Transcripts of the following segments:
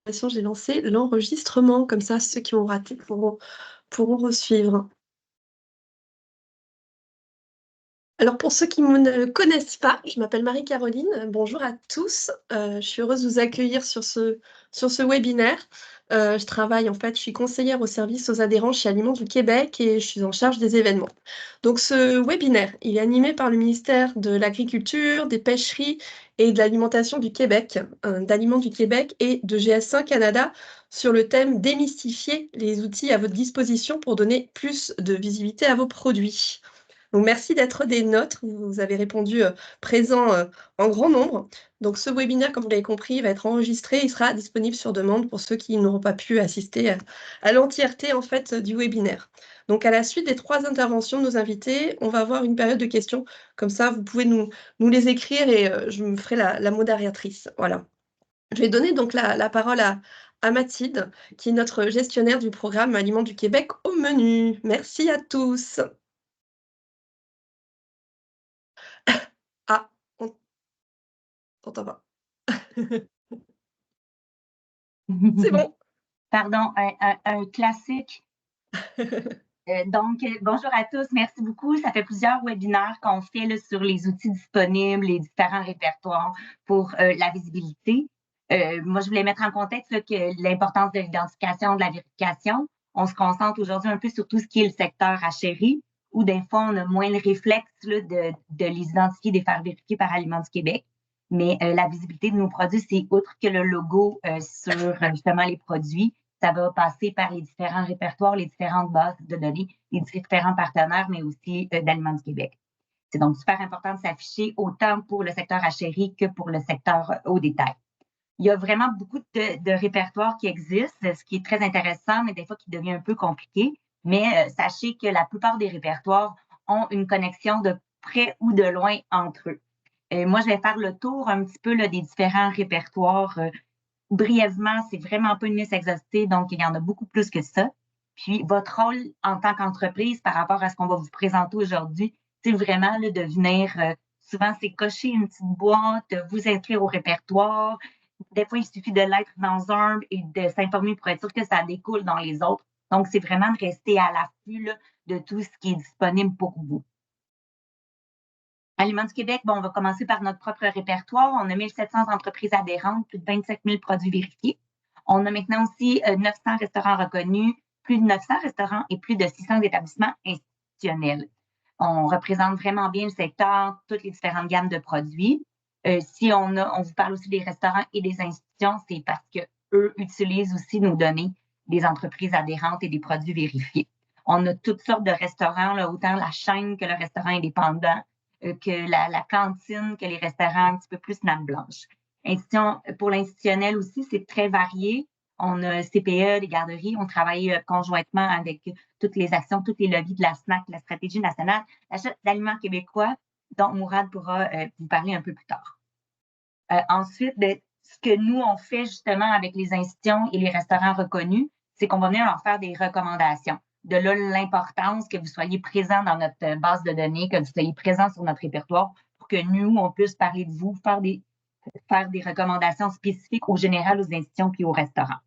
J'ai lancé l'enregistrement, comme ça ceux qui ont raté pourront resuivre. Alors pour ceux qui me connaissent pas, je m'appelle Marie-Caroline. Bonjour à tous. Je suis heureuse de vous accueillir sur ce webinaire. Je travaille en fait, je suis conseillère au service aux adhérents chez Aliments du Québec et je suis en charge des événements. Donc ce webinaire, il est animé par le ministère de l'Agriculture, des Pêcheries et de l'Alimentation du Québec, d'Aliments du Québec et de GS1 Canada sur le thème démystifier les outils à votre disposition pour donner plus de visibilité à vos produits. Donc merci d'être des nôtres. Vous avez répondu, présent, en grand nombre. Donc ce webinaire, comme vous l'avez compris, va être enregistré. Il sera disponible sur demande pour ceux qui n'auront pas pu assister à l'entièreté, en fait, du webinaire. Donc à la suite des 3 interventions de nos invités, on va avoir une période de questions. Comme ça, vous pouvez nous les écrire et je me ferai la modératrice. Voilà. Je vais donner donc la parole à Mathilde, qui est notre gestionnaire du programme Aliments du Québec au menu. Merci à tous. Ah, on t'entend pas. C'est bon. Pardon, un classique. Bonjour à tous, merci beaucoup. Ça fait plusieurs webinaires qu'on fait là, sur les outils disponibles, les différents répertoires pour la visibilité. Moi, je voulais mettre en contexte là, que l'importance de l'identification, de la vérification. On se concentre aujourd'hui un peu sur tout ce qui est le secteur achéri, où des fois, on a moins le réflexe là, de les identifier, de les faire vérifier par Aliments du Québec. Mais la visibilité de nos produits, c'est outre que le logo sur justement les produits, ça va passer par les différents répertoires, les différentes bases de données, les différents partenaires, mais aussi d'Aliments du Québec. C'est donc super important de s'afficher autant pour le secteur achéri que pour le secteur au détail. Il y a vraiment beaucoup de répertoires qui existent, ce qui est très intéressant, mais des fois qui devient un peu compliqué. Mais sachez que la plupart des répertoires ont une connexion de près ou de loin entre eux. Moi, je vais faire le tour un petit peu là, des différents répertoires brièvement, c'est vraiment pas une liste exhaustive, donc il y en a beaucoup plus que ça. Puis, votre rôle en tant qu'entreprise par rapport à ce qu'on va vous présenter aujourd'hui, c'est vraiment là, de venir, souvent, c'est cocher une petite boîte, vous inscrire au répertoire. Des fois, il suffit de l'être dans un et de s'informer pour être sûr que ça découle dans les autres. Donc, c'est vraiment de rester à l'affût là, de tout ce qui est disponible pour vous. Aliments du Québec, bon, on va commencer par notre propre répertoire. On a 1700 entreprises adhérentes, plus de 27 000 produits vérifiés. On a maintenant aussi 900 restaurants reconnus, plus de 900 restaurants et plus de 600 établissements institutionnels. On représente vraiment bien le secteur, toutes les différentes gammes de produits. Si on vous parle aussi des restaurants et des institutions, c'est parce que eux utilisent aussi nos données des entreprises adhérentes et des produits vérifiés. On a toutes sortes de restaurants, là, autant la chaîne que le restaurant indépendant, que la cantine, que les restaurants un petit peu plus nappe blanche. Pour l'institutionnel aussi, c'est très varié. On a CPE, les garderies, on travaille conjointement avec toutes les actions, toutes les leviers de la SNAC, la stratégie nationale, l'achat d'aliments québécois, dont Mourad pourra vous parler un peu plus tard. Ensuite, ce que nous, on fait justement avec les institutions et les restaurants reconnus, c'est qu'on va venir leur faire des recommandations. De là, l'importance que vous soyez présent dans notre base de données, que vous soyez présent sur notre répertoire pour que nous, on puisse parler de vous, faire des recommandations spécifiques au général, aux institutions puis aux restaurants.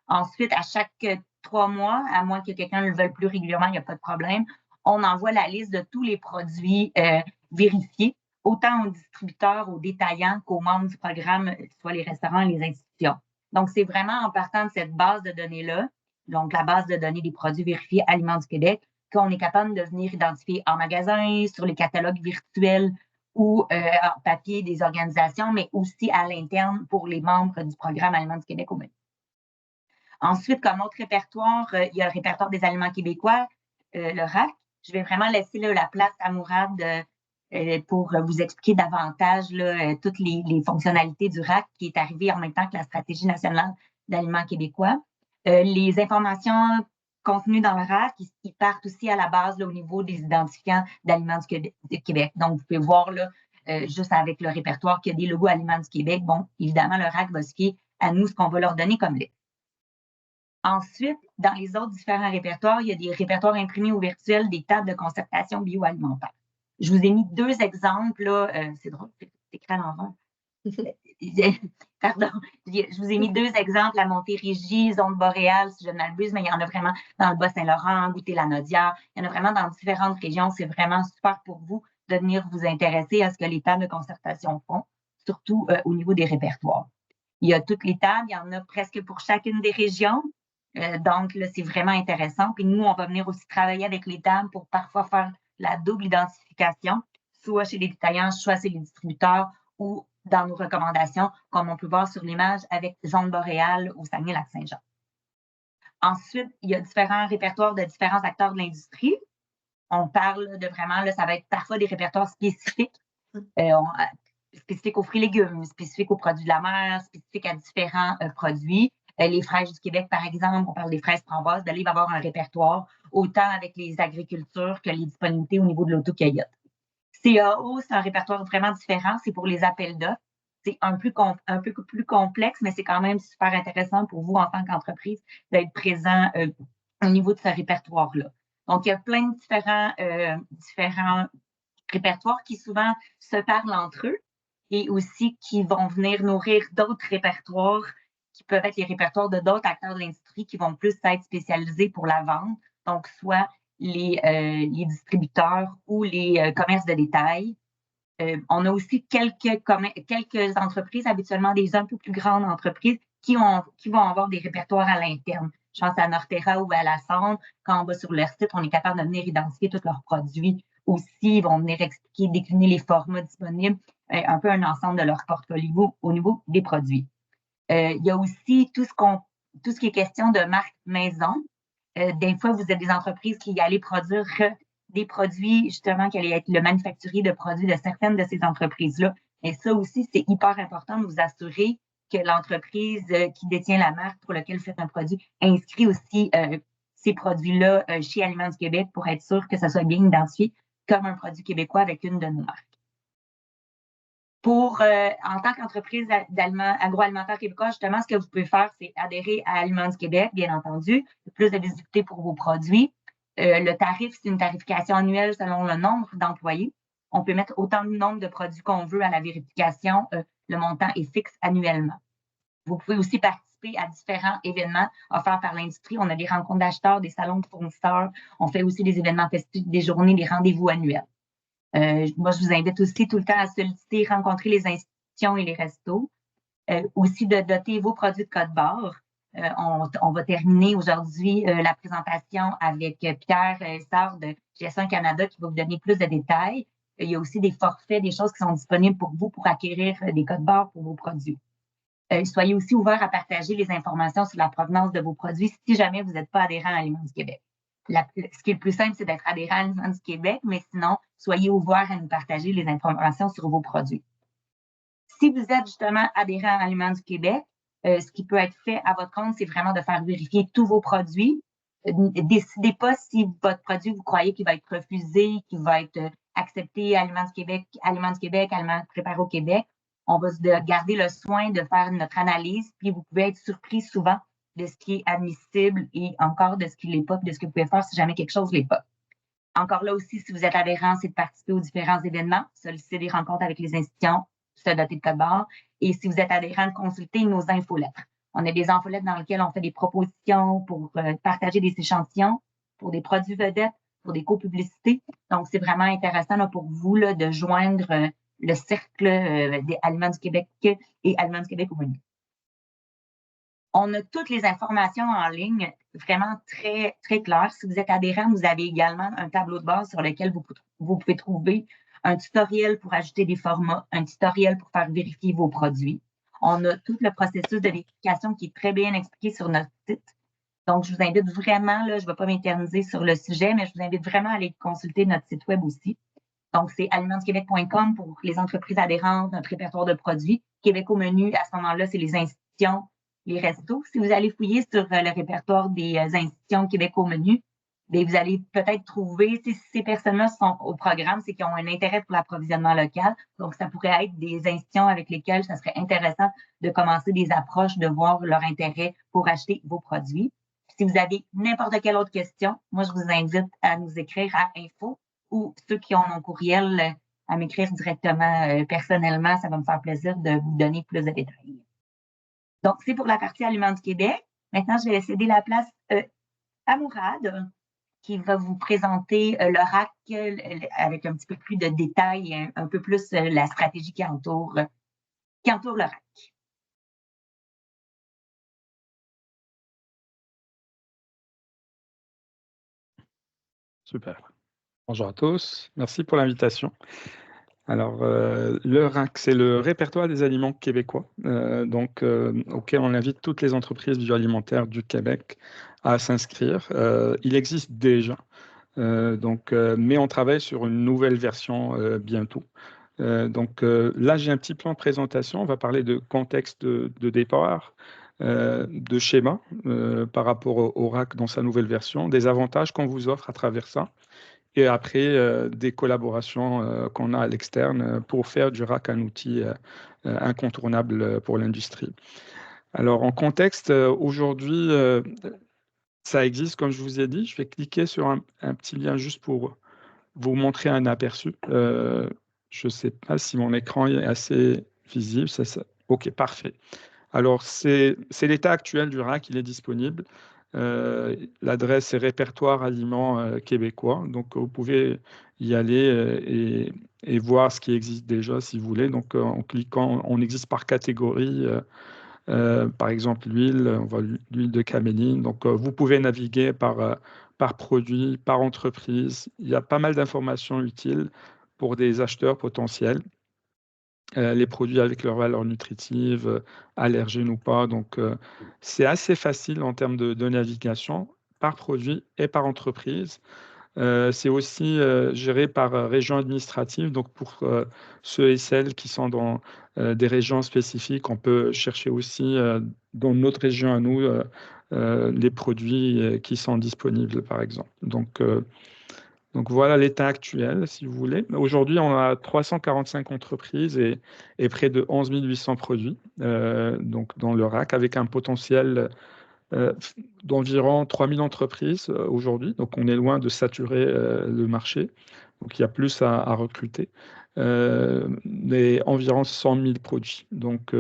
Ensuite, à chaque 3 mois, à moins que quelqu'un le veuille plus régulièrement, il n'y a pas de problème, on envoie la liste de tous les produits vérifiés, autant aux distributeurs, aux détaillants qu'aux membres du programme, soit les restaurants et les institutions. Donc, c'est vraiment en partant de cette base de données-là, donc la base de données des produits vérifiés Aliments du Québec, qu'on est capable de venir identifier en magasin, sur les catalogues virtuels ou en papier des organisations, mais aussi à l'interne pour les membres du programme Aliments du Québec au menu. Ensuite, comme autre répertoire, il y a le répertoire des aliments québécois, le RAC. Je vais vraiment laisser là, la place à Mourad pour vous expliquer davantage là, toutes les fonctionnalités du RAC qui est arrivé en même temps que la stratégie nationale d'aliments québécois. Les informations contenues dans le RAC, ils partent aussi à la base là, au niveau des identifiants d'aliments du Québec. Donc, vous pouvez voir là, juste avec le répertoire qu'il y a des logos Aliments du Québec. Bon, évidemment, le RAC va se fier à nous ce qu'on va leur donner comme liste. Ensuite, dans les autres différents répertoires, il y a des répertoires imprimés ou virtuels des tables de concertation bioalimentaire. Je vous ai mis 2 exemples, là, c'est drôle, c'est écrit à l'envers. pardon, je vous ai mis 2 exemples, la Montérégie, zone boréale, si je ne m'abuse, mais il y en a vraiment dans le Bas-Saint-Laurent, Goûter-la-Naudière. Il y en a vraiment dans différentes régions. C'est vraiment super pour vous de venir vous intéresser à ce que les tables de concertation font, surtout au niveau des répertoires. Il y a toutes les tables, il y en a presque pour chacune des régions. Donc, là, c'est vraiment intéressant. Puis nous, on va venir aussi travailler avec les tables pour parfois faire la double identification, soit chez les détaillants, soit chez les distributeurs ou dans nos recommandations, comme on peut voir sur l'image avec Zone boréale au Saguenay-Lac-Saint-Jean. Ensuite, il y a différents répertoires de différents acteurs de l'industrie. On parle de vraiment, là, ça va être parfois des répertoires spécifiques, spécifiques aux fruits et légumes, spécifiques aux produits de la mer, spécifiques à différents produits. Les fraises du Québec, par exemple, on parle des fraises framboises, il va y avoir un répertoire, autant avec les agricultures que les disponibilités au niveau de l'autocueillette. CAO, c'est un répertoire vraiment différent, c'est pour les appels d'offres. C'est un peu plus complexe, mais c'est quand même super intéressant pour vous en tant qu'entreprise d'être présent au niveau de ce répertoire-là. Donc, il y a plein de différents répertoires qui souvent se parlent entre eux et aussi qui vont venir nourrir d'autres répertoires qui peuvent être les répertoires de d'autres acteurs de l'industrie qui vont plus être spécialisés pour la vente. Donc, soit les distributeurs ou les commerces de détail. On a aussi quelques entreprises, habituellement des un peu plus grandes entreprises, qui vont avoir des répertoires à l'interne. Je pense à Norterra ou à La Sonde. Quand on va sur leur site, on est capable de venir identifier tous leurs produits. Aussi, ils vont venir expliquer, décliner les formats disponibles, un peu un ensemble de leur portfolio au niveau des produits. Il y a aussi tout ce qui est question de marque maison. Des fois, vous êtes des entreprises qui allaient produire des produits, justement, qui allaient être le manufacturier de produits de certaines de ces entreprises-là. Et ça aussi, c'est hyper important de vous assurer que l'entreprise qui détient la marque pour laquelle vous faites un produit inscrit aussi ces produits-là chez Aliments du Québec pour être sûr que ça soit bien identifié comme un produit québécois avec une de nos marques. En tant qu'entreprise agroalimentaire québécois, justement, ce que vous pouvez faire, c'est adhérer à Aliments du Québec, bien entendu, plus de visibilité pour vos produits. Le tarif, c'est une tarification annuelle selon le nombre d'employés. On peut mettre autant de nombre de produits qu'on veut à la vérification. Le montant est fixe annuellement. Vous pouvez aussi participer à différents événements offerts par l'industrie. On a des rencontres d'acheteurs, des salons de fournisseurs. On fait aussi des événements festifs, des journées, des rendez-vous annuels. Moi, je vous invite aussi tout le temps à solliciter, rencontrer les institutions et les restos. Aussi de doter vos produits de code barre. On va terminer aujourd'hui la présentation avec Pierre Sarr de GS1 Canada qui va vous donner plus de détails. Il y a aussi des forfaits, des choses qui sont disponibles pour vous pour acquérir des codes barres pour vos produits. Soyez aussi ouverts à partager les informations sur la provenance de vos produits si jamais vous n'êtes pas adhérent à Aliments du Québec. Ce qui est le plus simple, c'est d'être adhérent à Aliments du Québec, mais sinon, soyez ouverts à nous partager les informations sur vos produits. Si vous êtes justement adhérent à Aliments du Québec, ce qui peut être fait à votre compte, c'est vraiment de faire vérifier tous vos produits. Décidez pas si votre produit, vous croyez qu'il va être refusé, qu'il va être accepté à Aliments du Québec, Aliments préparés au Québec. On va garder le soin de faire notre analyse, puis vous pouvez être surpris souvent de ce qui est admissible et encore de ce qui ne l'est pas, de ce que vous pouvez faire si jamais quelque chose ne l'est pas. Encore là aussi, si vous êtes adhérent, c'est de participer aux différents événements, solliciter des rencontres avec les institutions, se doter de code barre. Et si vous êtes adhérent, consultez nos infolettres. On a des infolettres dans lesquelles on fait des propositions pour partager des échantillons, pour des produits vedettes, pour des copublicités. Donc, c'est vraiment intéressant là, pour vous là, de joindre le cercle des Aliments du Québec et Aliments du Québec au menu. On a toutes les informations en ligne, vraiment très, très claires. Si vous êtes adhérent, vous avez également un tableau de base sur lequel vous pouvez trouver un tutoriel pour ajouter des formats, un tutoriel pour faire vérifier vos produits. On a tout le processus de vérification qui est très bien expliqué sur notre site. Donc, je vous invite vraiment, là, je ne vais pas m'éterniser sur le sujet, mais je vous invite vraiment à aller consulter notre site web aussi. Donc, c'est alimentsquebec.com pour les entreprises adhérentes, notre répertoire de produits. Québec au menu, à ce moment-là, c'est les institutions, les restos. Si vous allez fouiller sur le répertoire des institutions Québec au menu, bien, vous allez peut-être trouver, si ces personnes-là sont au programme, c'est qu'ils ont un intérêt pour l'approvisionnement local. Donc, ça pourrait être des institutions avec lesquelles ça serait intéressant de commencer des approches, de voir leur intérêt pour acheter vos produits. Si vous avez n'importe quelle autre question, moi, je vous invite à nous écrire à info ou ceux qui ont mon courriel à m'écrire directement personnellement. Ça va me faire plaisir de vous donner plus de détails. Donc, c'est pour la partie Aliments du Québec. Maintenant, je vais céder la place à Mourad, qui va vous présenter le RAC avec un petit peu plus de détails et un peu plus la stratégie qui entoure le RAC. Super. Bonjour à tous. Merci pour l'invitation. Alors, le RAC, c'est le répertoire des aliments québécois, auquel on invite toutes les entreprises bioalimentaires du Québec à s'inscrire. Il existe déjà, mais on travaille sur une nouvelle version bientôt. Là, j'ai un petit plan de présentation. On va parler de contexte de départ, de schéma par rapport au RAC dans sa nouvelle version, des avantages qu'on vous offre à travers ça. Et après, des collaborations qu'on a à l'externe pour faire du RAC un outil incontournable pour l'industrie. Alors, en contexte, aujourd'hui, ça existe, comme je vous ai dit. Je vais cliquer sur un petit lien juste pour vous montrer un aperçu. Je ne sais pas si mon écran est assez visible. OK, parfait. Alors, c'est l'état actuel du RAC, il est disponible. L'adresse est répertoire aliments québécois. Donc, vous pouvez y aller et voir ce qui existe déjà si vous voulez. Donc, en cliquant, on existe par catégorie. Par exemple, l'huile, on voit l'huile de caméline. Donc, vous pouvez naviguer par produit, par entreprise. Il y a pas mal d'informations utiles pour des acheteurs potentiels. Les produits avec leur valeur nutritive, allergènes ou pas. Donc, c'est assez facile en termes de navigation par produit et par entreprise. C'est aussi géré par région administrative. Donc, pour ceux et celles qui sont dans des régions spécifiques, on peut chercher aussi dans notre région à nous les produits qui sont disponibles, par exemple. Donc voilà l'état actuel, si vous voulez. Aujourd'hui, on a 345 entreprises et près de 11 800 produits donc dans le RAC, avec un potentiel d'environ 3 000 entreprises aujourd'hui. Donc on est loin de saturer le marché. Donc il y a plus à recruter. Mais environ 100 000 produits. Donc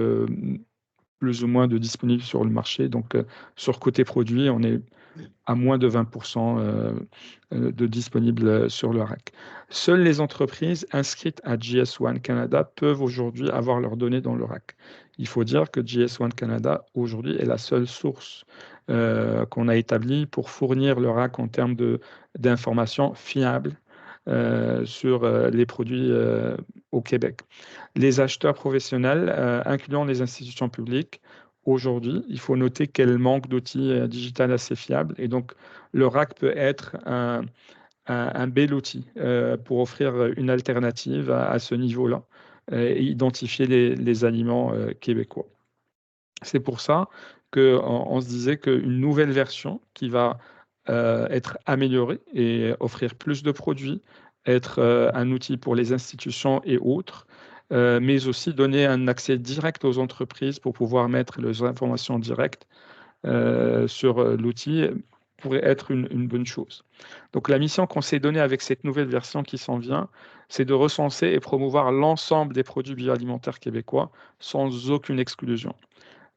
plus ou moins de disponibles sur le marché. Donc sur côté produit, on est à moins de 20% de disponibles sur le RAC. Seules les entreprises inscrites à GS1 Canada peuvent aujourd'hui avoir leurs données dans le RAC. Il faut dire que GS1 Canada, aujourd'hui, est la seule source qu'on a établie pour fournir le RAC en termes d'informations fiables sur les produits au Québec. Les acheteurs professionnels, incluant les institutions publiques, aujourd'hui, il faut noter qu'elle manque d'outils digitaux assez fiables. Et donc, le RAC peut être un bel outil pour offrir une alternative à ce niveau-là et identifier les aliments québécois. C'est pour ça qu'on se disait qu'une nouvelle version qui va être améliorée et offrir plus de produits, être un outil pour les institutions et autres, mais aussi donner un accès direct aux entreprises pour pouvoir mettre les informations directes sur l'outil pourrait être une bonne chose. Donc la mission qu'on s'est donnée avec cette nouvelle version qui s'en vient, c'est de recenser et promouvoir l'ensemble des produits bioalimentaires québécois sans aucune exclusion.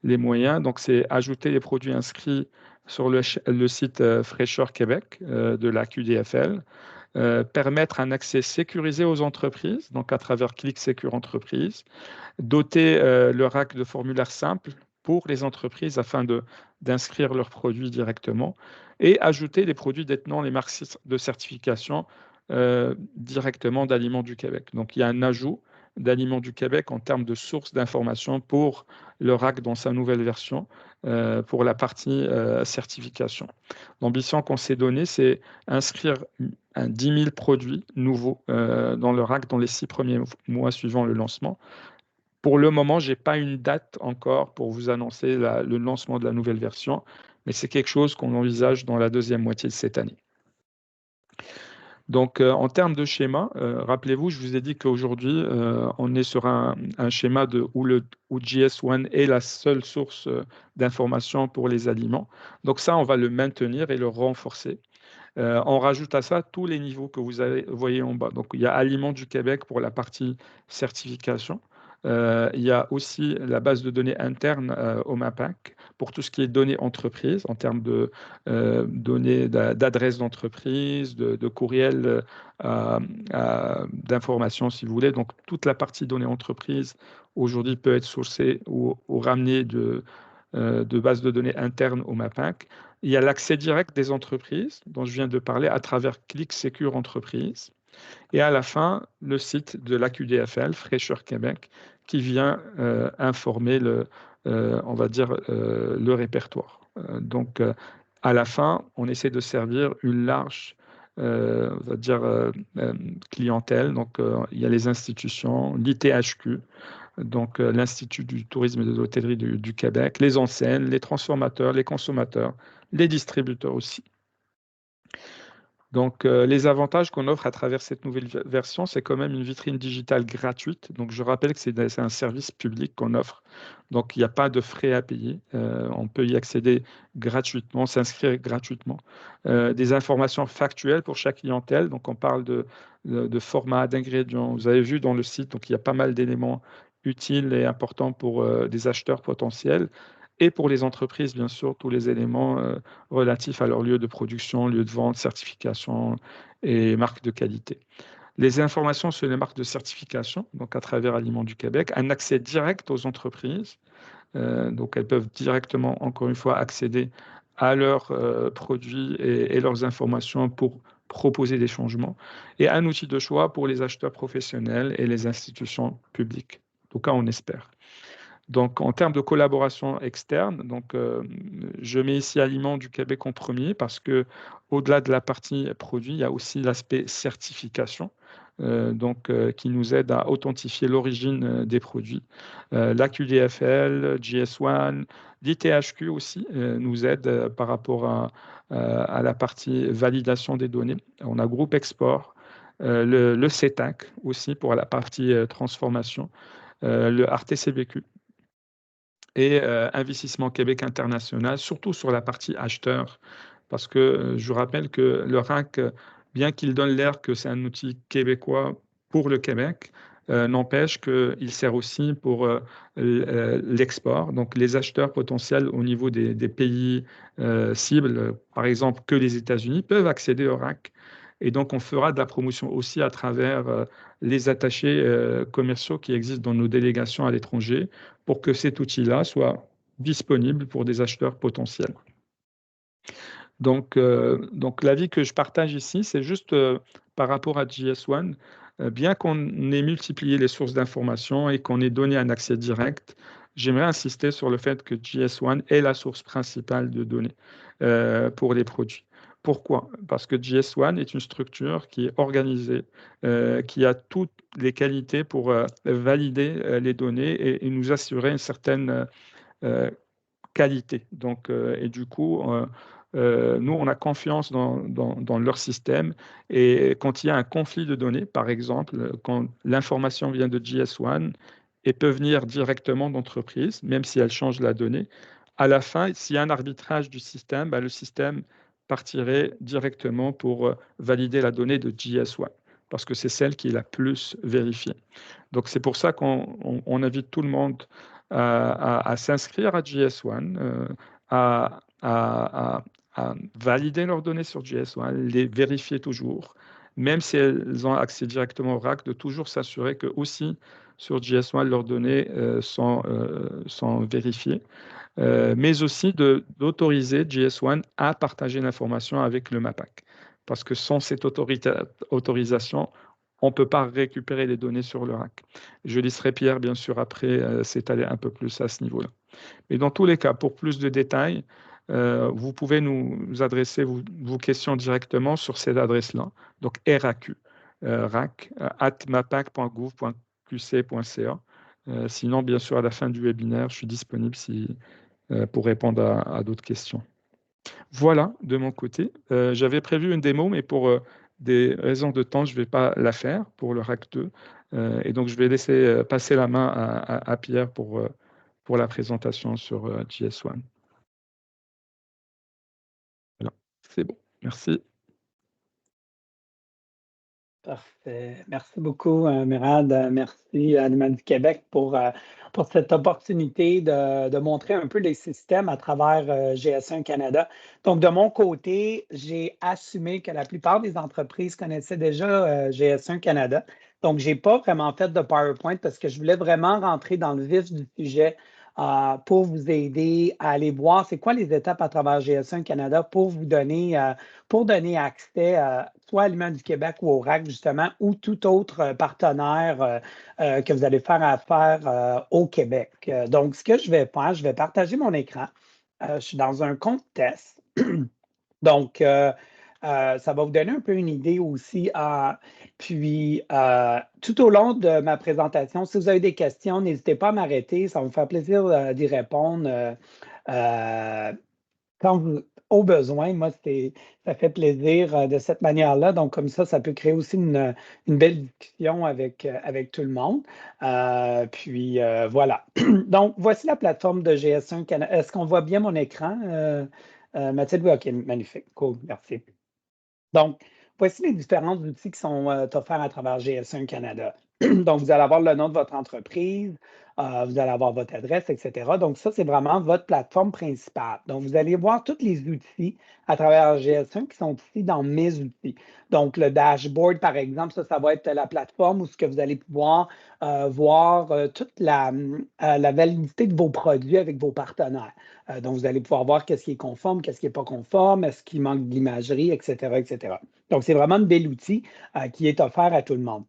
Les moyens, donc c'est ajouter les produits inscrits sur le site Fraîcheur Québec de la QDFL, permettre un accès sécurisé aux entreprises, donc à travers Clic Sécure Entreprise, doter le RAC de formulaires simples pour les entreprises afin d'inscrire leurs produits directement et ajouter les produits détenant les marques de certification directement d'Aliments du Québec. Donc il y a un ajout d'Aliments du Québec en termes de sources d'information pour le RAC dans sa nouvelle version pour la partie certification. L'ambition qu'on s'est donnée, c'est inscrire 10 000 produits nouveaux dans le RAC dans les 6 premiers mois suivant le lancement. Pour le moment, je n'ai pas une date encore pour vous annoncer le lancement de la nouvelle version, mais c'est quelque chose qu'on envisage dans la deuxième moitié de cette année. Donc, en termes de schéma, rappelez-vous, je vous ai dit qu'aujourd'hui, on est sur un schéma où GS1 est la seule source d'information pour les aliments. Donc ça, on va le maintenir et le renforcer. On rajoute à ça tous les niveaux que vous voyez en bas. Donc, il y a Aliments du Québec pour la partie certification. Il y a aussi la base de données interne au MAPAC pour tout ce qui est données entreprises en termes de données d'adresse d'entreprise, de courriel d'information si vous voulez. Donc toute la partie données entreprises aujourd'hui peut être sourcée ou ramenée de bases de données internes au MAPAC. Il y a l'accès direct des entreprises dont je viens de parler à travers Clic Secure Entreprise. Et à la fin, le site de l'AQDFL, Fraîcheur Québec, qui vient informer on va dire, le répertoire. Donc, à la fin, on essaie de servir une large on va dire, clientèle. Donc, il y a les institutions, l'ITHQ, donc l'Institut du tourisme et de l'hôtellerie du Québec, les enseignes, les transformateurs, les consommateurs, les distributeurs aussi. Donc, les avantages qu'on offre à travers cette nouvelle version, c'est quand même une vitrine digitale gratuite. Donc, je rappelle que c'est un service public qu'on offre. Donc, il n'y a pas de frais à payer. On peut y accéder gratuitement, s'inscrire gratuitement. Des informations factuelles pour chaque clientèle. Donc, on parle de format, d'ingrédients. Vous avez vu dans le site, donc il y a pas mal d'éléments utiles et importants pour des acheteurs potentiels. Et pour les entreprises, bien sûr, tous les éléments relatifs à leur lieu de production, lieu de vente, certification et marque de qualité. Les informations sur les marques de certification, donc à travers Aliments du Québec, un accès direct aux entreprises. Donc elles peuvent directement, encore une fois, accéder à leurs produits et leurs informations pour proposer des changements. Et un outil de choix pour les acheteurs professionnels et les institutions publiques. En tout cas, on espère. Donc, en termes de collaboration externe, donc, je mets ici Aliments du Québec en premier parce que, au-delà de la partie produit, il y a aussi l'aspect certification, qui nous aide à authentifier l'origine des produits. L'AQDFL, GS1, l'ITHQ aussi nous aide par rapport à la partie validation des données. On a Groupe Export, le CETAC aussi pour la partie transformation, le RTCVQ et Investissement Québec International, surtout sur la partie acheteur, parce que je vous rappelle que le RAC, bien qu'il donne l'air que c'est un outil québécois pour le Québec, n'empêche qu'il sert aussi pour l'export. Donc les acheteurs potentiels au niveau des pays cibles, par exemple que les États-Unis, peuvent accéder au RAC. Et donc on fera de la promotion aussi à travers les attachés commerciaux qui existent dans nos délégations à l'étranger pour que cet outil-là soit disponible pour des acheteurs potentiels. Donc l'avis que je partage ici, c'est juste par rapport à GS1, bien qu'on ait multiplié les sources d'informations et qu'on ait donné un accès direct, j'aimerais insister sur le fait que GS1 est la source principale de données pour les produits. Pourquoi? Parce que GS1 est une structure qui est organisée, qui a toutes les qualités pour valider les données et nous assurer une certaine qualité. Donc, et du coup, nous, on a confiance dans leur système. Et quand il y a un conflit de données, par exemple, quand l'information vient de GS1 et peut venir directement d'entreprise, même si elle change la donnée, à la fin, s'il y a un arbitrage du système, le système partirait directement pour valider la donnée de GS1, parce que c'est celle qui est la plus vérifiée. Donc, c'est pour ça qu'on invite tout le monde à s'inscrire à GS1, à valider leurs données sur GS1, les vérifier toujours, même si elles ont accès directement au RAC, de toujours s'assurer que aussi sur GS1, leurs données sont vérifiées, mais aussi d'autoriser GS1 à partager l'information avec le MAPAC. Parce que sans cette autorisation, on ne peut pas récupérer les données sur le RAC. Je laisserai Pierre, bien sûr, après s'étaler un peu plus à ce niveau-là. Mais dans tous les cas, pour plus de détails, vous pouvez nous adresser vos questions directement sur cette adresse-là. Donc, RAQ, RAC, mapac.gouv.qc.ca. Sinon, bien sûr, à la fin du webinaire, je suis disponible pour répondre à d'autres questions. Voilà, de mon côté. J'avais prévu une démo, mais pour des raisons de temps, je ne vais pas la faire pour le RAC 2. Et donc, je vais laisser passer la main à Pierre pour la présentation sur GS1. Voilà, c'est bon. Merci. Parfait. Merci beaucoup, Murad. Merci à Aliments du Québec pour cette opportunité de montrer un peu les systèmes à travers GS1 Canada. Donc, de mon côté, j'ai assumé que la plupart des entreprises connaissaient déjà GS1 Canada. Donc, je n'ai pas vraiment fait de PowerPoint parce que je voulais vraiment rentrer dans le vif du sujet pour vous aider à aller voir c'est quoi les étapes à travers GS1 Canada pour vous donner accès soit à Aliments du Québec ou au RAC, justement, ou tout autre partenaire que vous allez faire affaire au Québec. Donc, ce que je vais faire, je vais partager mon écran. Je suis dans un compte test. Donc, ça va vous donner un peu une idée aussi. Puis, tout au long de ma présentation, si vous avez des questions, n'hésitez pas à m'arrêter. Ça va me faire plaisir d'y répondre. Quand vous, au besoin, moi, ça fait plaisir de cette manière-là. Donc, comme ça peut créer aussi une belle discussion avec tout le monde. Puis, voilà. Donc, voici la plateforme de GS1 Canada. Est-ce qu'on voit bien mon écran, Mathilde? Oui, OK, magnifique. Cool, merci. Donc, voici les différents outils qui sont offerts à travers GS1 Canada. Donc, vous allez avoir le nom de votre entreprise, vous allez avoir votre adresse, etc. Donc, ça, c'est vraiment votre plateforme principale. Donc, vous allez voir tous les outils à travers GS1 qui sont ici dans mes outils. Donc, le dashboard, par exemple, ça va être la plateforme où ce que vous allez pouvoir voir toute la validité de vos produits avec vos partenaires. Donc, vous allez pouvoir voir qu'est-ce qui est conforme, qu'est-ce qui n'est pas conforme, est-ce qu'il manque de l'imagerie, etc., etc. Donc, c'est vraiment un bel outil qui est offert à tout le monde.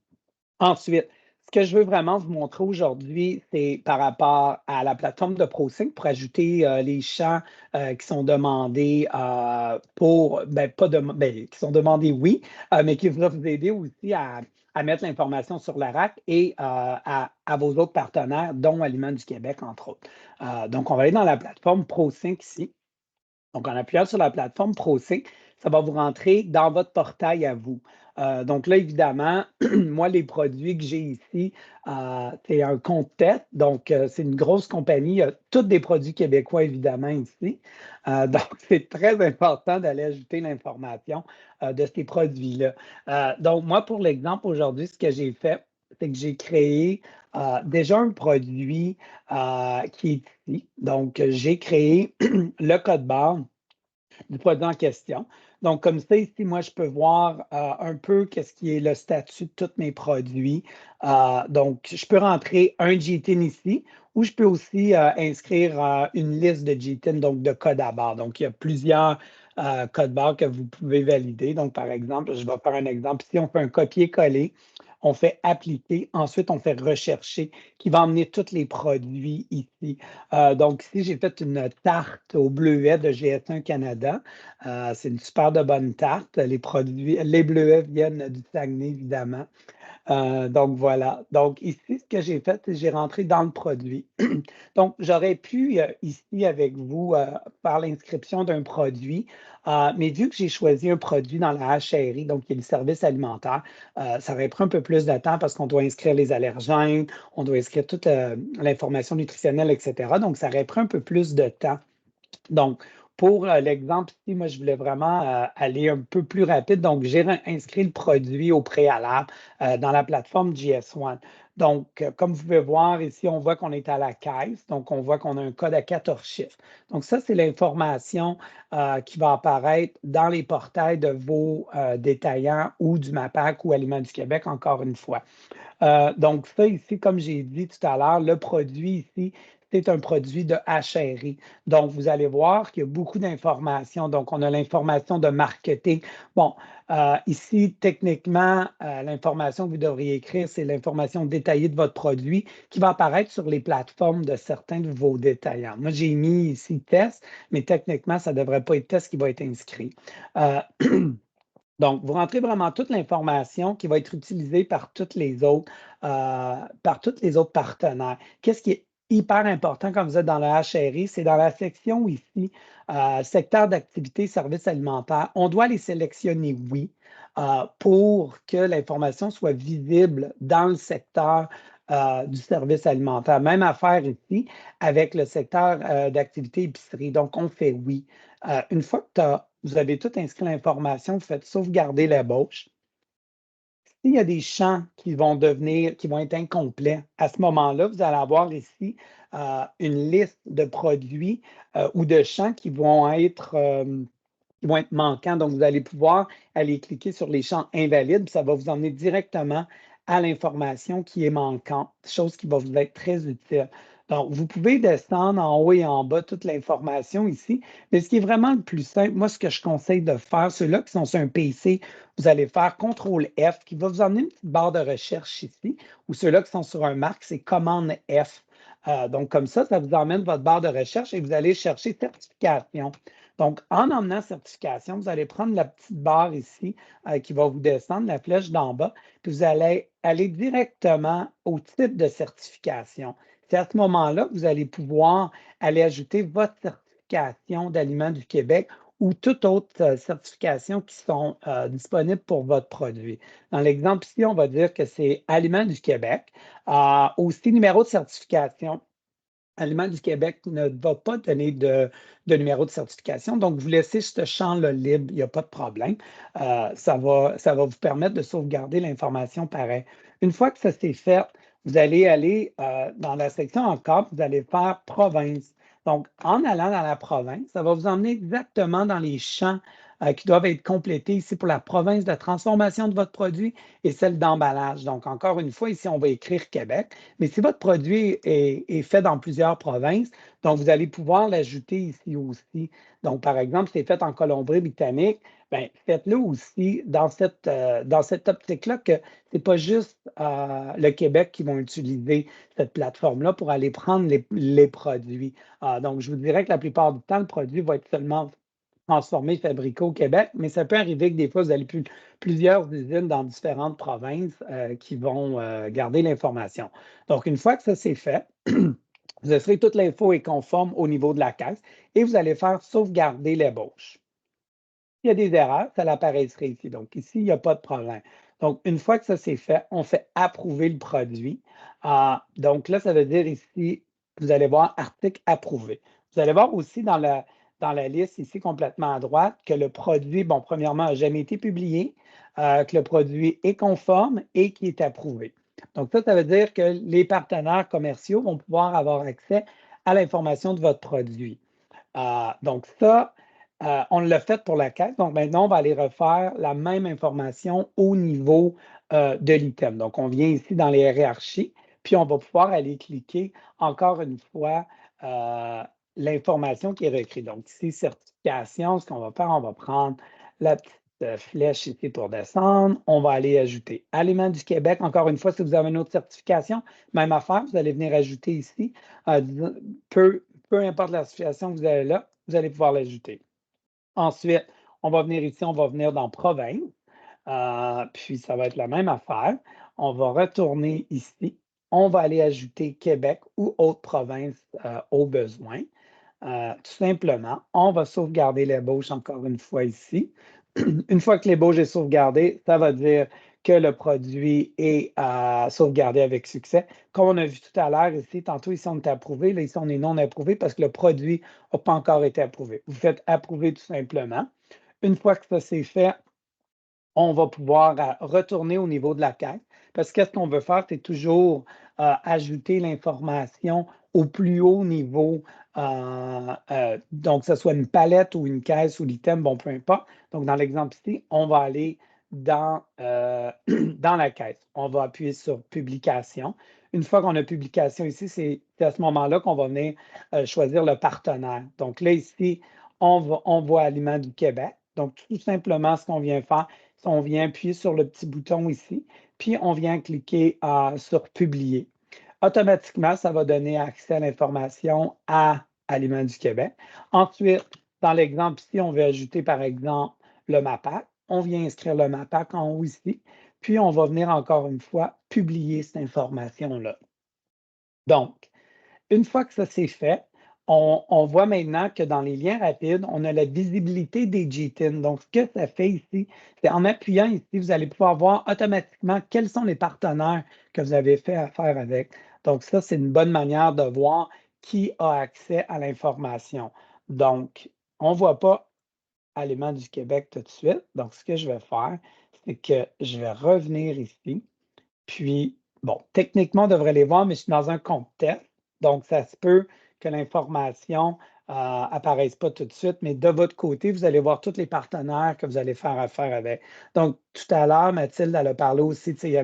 Ensuite, ce que je veux vraiment vous montrer aujourd'hui, c'est par rapport à la plateforme de ProSync pour ajouter les champs qui sont demandés qui sont demandés, oui, mais qui vont vous aider aussi à mettre l'information sur la RAC et à vos autres partenaires, dont Aliments du Québec, entre autres. Donc, on va aller dans la plateforme ProSync ici. Donc, en appuyant sur la plateforme ProSync, ça va vous rentrer dans votre portail à vous. Donc là, évidemment, moi, les produits que j'ai ici, c'est un compte tête. Donc, c'est une grosse compagnie. Il y a tous des produits québécois, évidemment, ici. Donc, c'est très important d'aller ajouter l'information de ces produits-là. Donc, moi, pour l'exemple, aujourd'hui, ce que j'ai fait, c'est que j'ai créé déjà un produit qui est ici. Donc, j'ai créé le code barre du produit en question. Donc, comme ça, ici, moi, je peux voir un peu qu'est-ce qui est le statut de tous mes produits. Donc, je peux rentrer un GTIN ici ou je peux aussi inscrire une liste de GTIN, donc de codes à barre. Donc, il y a plusieurs codes barres que vous pouvez valider. Donc, par exemple, je vais faire un exemple. Ici, on fait un copier-coller. On fait appliquer, ensuite on fait rechercher, qui va emmener tous les produits ici. Donc ici, j'ai fait une tarte au bleuet de GS1 Canada. C'est une super de bonne tarte. Les bleuets viennent du Saguenay, évidemment. Donc voilà. Donc ici, ce que j'ai fait, c'est que j'ai rentré dans le produit. Donc, j'aurais pu ici avec vous faire l'inscription d'un produit, mais vu que j'ai choisi un produit dans la HRI, donc qui est le service alimentaire, ça aurait pris un peu plus de temps parce qu'on doit inscrire les allergènes, on doit inscrire toute l'information nutritionnelle, etc. Donc, ça aurait pris un peu plus de temps. Donc, pour l'exemple ici, moi, je voulais vraiment aller un peu plus rapide. Donc, j'ai inscrit le produit au préalable dans la plateforme GS1. Donc, comme vous pouvez voir ici, on voit qu'on est à la caisse. Donc, on voit qu'on a un code à 14 chiffres. Donc, ça, c'est l'information qui va apparaître dans les portails de vos détaillants ou du MAPAC ou Aliments du Québec, encore une fois. Donc, ça ici, comme j'ai dit tout à l'heure, le produit ici, c'est un produit de HRI. Donc, vous allez voir qu'il y a beaucoup d'informations. Donc, on a l'information de marketing. Bon, ici, techniquement, l'information que vous devriez écrire, c'est l'information détaillée de votre produit qui va apparaître sur les plateformes de certains de vos détaillants. Moi, j'ai mis ici test, mais techniquement, ça ne devrait pas être test qui va être inscrit. Donc, vous rentrez vraiment toute l'information qui va être utilisée par tous les autres partenaires. Qu'est-ce qui est hyper important quand vous êtes dans le HRI? C'est dans la section ici, secteur d'activité, services alimentaires. On doit les sélectionner oui pour que l'information soit visible dans le secteur du service alimentaire. Même affaire ici avec le secteur d'activité épicerie. Donc, on fait oui. Une fois que vous avez tout inscrit l'information, vous faites sauvegarder l'ébauche. s'il y a des champs qui vont être incomplets, à ce moment-là, vous allez avoir ici une liste de produits ou de champs qui vont être manquants. Donc, vous allez pouvoir aller cliquer sur les champs invalides, puis ça va vous emmener directement à l'information qui est manquante, chose qui va vous être très utile. Donc, vous pouvez descendre en haut et en bas toute l'information ici, mais ce qui est vraiment le plus simple, moi, ce que je conseille de faire, ceux-là qui sont sur un PC, vous allez faire CTRL F, qui va vous emmener une petite barre de recherche ici, ou ceux-là qui sont sur un Mac, c'est commande F. Donc, comme ça vous emmène votre barre de recherche et vous allez chercher certification. Donc, en emmenant certification, vous allez prendre la petite barre ici qui va vous descendre, la flèche d'en bas, puis vous allez aller directement au type de certification. C'est à ce moment-là que vous allez pouvoir aller ajouter votre certification d'Aliments du Québec ou toute autre certification qui sont disponibles pour votre produit. Dans l'exemple ici, on va dire que c'est Aliments du Québec. Aussi, numéro de certification. Aliments du Québec ne va pas donner de numéro de certification. Donc, vous laissez ce champ-là libre, il n'y a pas de problème. Ça va vous permettre de sauvegarder l'information pareil. Une fois que ça s'est fait, vous allez aller dans la section encore, vous allez faire province. Donc, en allant dans la province, ça va vous emmener exactement dans les champs qui doivent être complétés ici pour la province de transformation de votre produit et celle d'emballage. Donc, encore une fois, ici, on va écrire Québec. Mais si votre produit est fait dans plusieurs provinces, donc vous allez pouvoir l'ajouter ici aussi. Donc, par exemple, c'est fait en Colombie-Britannique, bien, faites-le aussi dans cette optique-là que ce n'est pas juste le Québec qui vont utiliser cette plateforme-là pour aller prendre les produits. Donc, je vous dirais que la plupart du temps, le produit va être seulement transformé, fabriqué au Québec, mais ça peut arriver que des fois, vous avez plusieurs usines dans différentes provinces qui vont garder l'information. Donc, une fois que ça c'est fait, vous assurez que toute l'info est conforme au niveau de la caisse et vous allez faire sauvegarder l'ébauche. S'il y a des erreurs, ça l'apparaîtrait ici. Donc, ici, il n'y a pas de problème. Donc, une fois que ça c'est fait, on fait approuver le produit. Donc, là, ça veut dire ici, vous allez voir article approuvé. Vous allez voir aussi dans la liste ici complètement à droite que le produit, bon, premièrement, n'a jamais été publié, que le produit est conforme et qu'il est approuvé. Donc, ça veut dire que les partenaires commerciaux vont pouvoir avoir accès à l'information de votre produit. Donc, ça, on l'a fait pour la caisse. Donc, maintenant, on va aller refaire la même information au niveau de l'item. Donc, on vient ici dans les hiérarchies, puis on va pouvoir aller cliquer encore une fois l'information qui est requise. Donc, ici, certification, ce qu'on va faire, on va prendre la petite flèche ici pour descendre. On va aller ajouter Aliments du Québec. Encore une fois, si vous avez une autre certification, même affaire, vous allez venir ajouter ici. Peu importe la certification que vous avez là, vous allez pouvoir l'ajouter. Ensuite, on va venir ici, on va venir dans province. Puis, ça va être la même affaire. On va retourner ici. On va aller ajouter Québec ou autre province au besoin. Tout simplement, on va sauvegarder l'ébauche encore une fois ici. Une fois que l'ébauche est sauvegardée, ça va dire que le produit est sauvegardé avec succès. Comme on a vu tout à l'heure ici, tantôt ici on est approuvé, là ici on est non approuvé parce que le produit n'a pas encore été approuvé. Vous faites approuver tout simplement. Une fois que ça c'est fait, on va pouvoir retourner au niveau de la caisse parce que ce qu'on veut faire, c'est toujours ajouter l'information au plus haut niveau. Donc, que ce soit une palette ou une caisse ou l'item, bon, peu importe. Donc, dans l'exemple ici, on va aller dans la caisse. On va appuyer sur Publication. Une fois qu'on a Publication ici, c'est à ce moment-là qu'on va venir choisir le partenaire. Donc là, ici, on voit Aliments du Québec. Donc, tout simplement, ce qu'on vient faire, c'est qu'on vient appuyer sur le petit bouton ici, puis on vient cliquer sur Publier. Automatiquement, ça va donner accès à l'information à Aliments du Québec. Ensuite, dans l'exemple ici, on veut ajouter, par exemple, le MAPAC. On vient inscrire le MAPAC en haut ici, puis on va venir encore une fois publier cette information-là. Donc, une fois que ça c'est fait, on voit maintenant que dans les liens rapides, on a la visibilité des GTIN. Donc, ce que ça fait ici, c'est en appuyant ici, vous allez pouvoir voir automatiquement quels sont les partenaires que vous avez fait affaire avec. Donc, ça, c'est une bonne manière de voir qui a accès à l'information. Donc, on ne voit pas Aliments du Québec tout de suite. Donc, ce que je vais faire, c'est que je vais revenir ici. Puis, bon, techniquement, on devrait les voir, mais je suis dans un compte test. Donc, ça se peut que l'information apparaisse pas tout de suite, mais de votre côté, vous allez voir tous les partenaires que vous allez faire affaire avec. Donc, tout à l'heure, Mathilde, elle a parlé aussi, tu sais, il y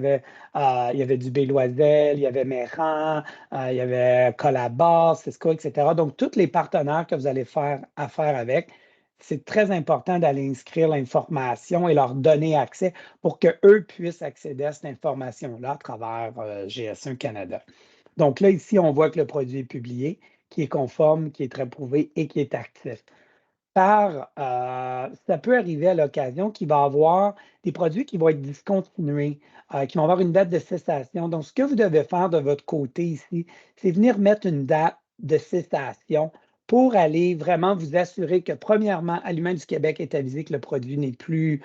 avait du Béloisel, il y avait Méran, il y avait Collabor, Cisco, etc. Donc, tous les partenaires que vous allez faire affaire avec, c'est très important d'aller inscrire l'information et leur donner accès pour qu'eux puissent accéder à cette information-là à travers GS1 Canada. Donc là, ici, on voit que le produit est publié, qui est conforme, qui est très prouvé et qui est actif. Ça peut arriver à l'occasion qu'il va y avoir des produits qui vont être discontinués, qui vont avoir une date de cessation. Donc, ce que vous devez faire de votre côté ici, c'est venir mettre une date de cessation pour aller vraiment vous assurer que, premièrement, Aliments du Québec est avisé que le produit n'est plus,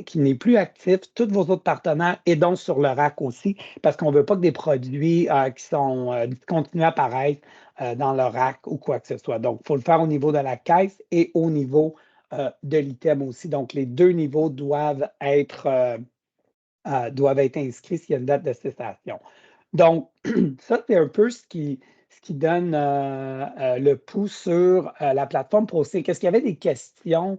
qu'il n'est plus actif, tous vos autres partenaires et donc sur le rack aussi, parce qu'on ne veut pas que des produits qui sont discontinués apparaissent dans le rack ou quoi que ce soit. Donc, il faut le faire au niveau de la caisse et au niveau de l'item aussi. Donc, les deux niveaux doivent être inscrits s'il y a une date de cessation. Donc, ça, c'est un peu ce qui donne le pouls sur la plateforme ProSync. Est-ce qu'il y avait des questions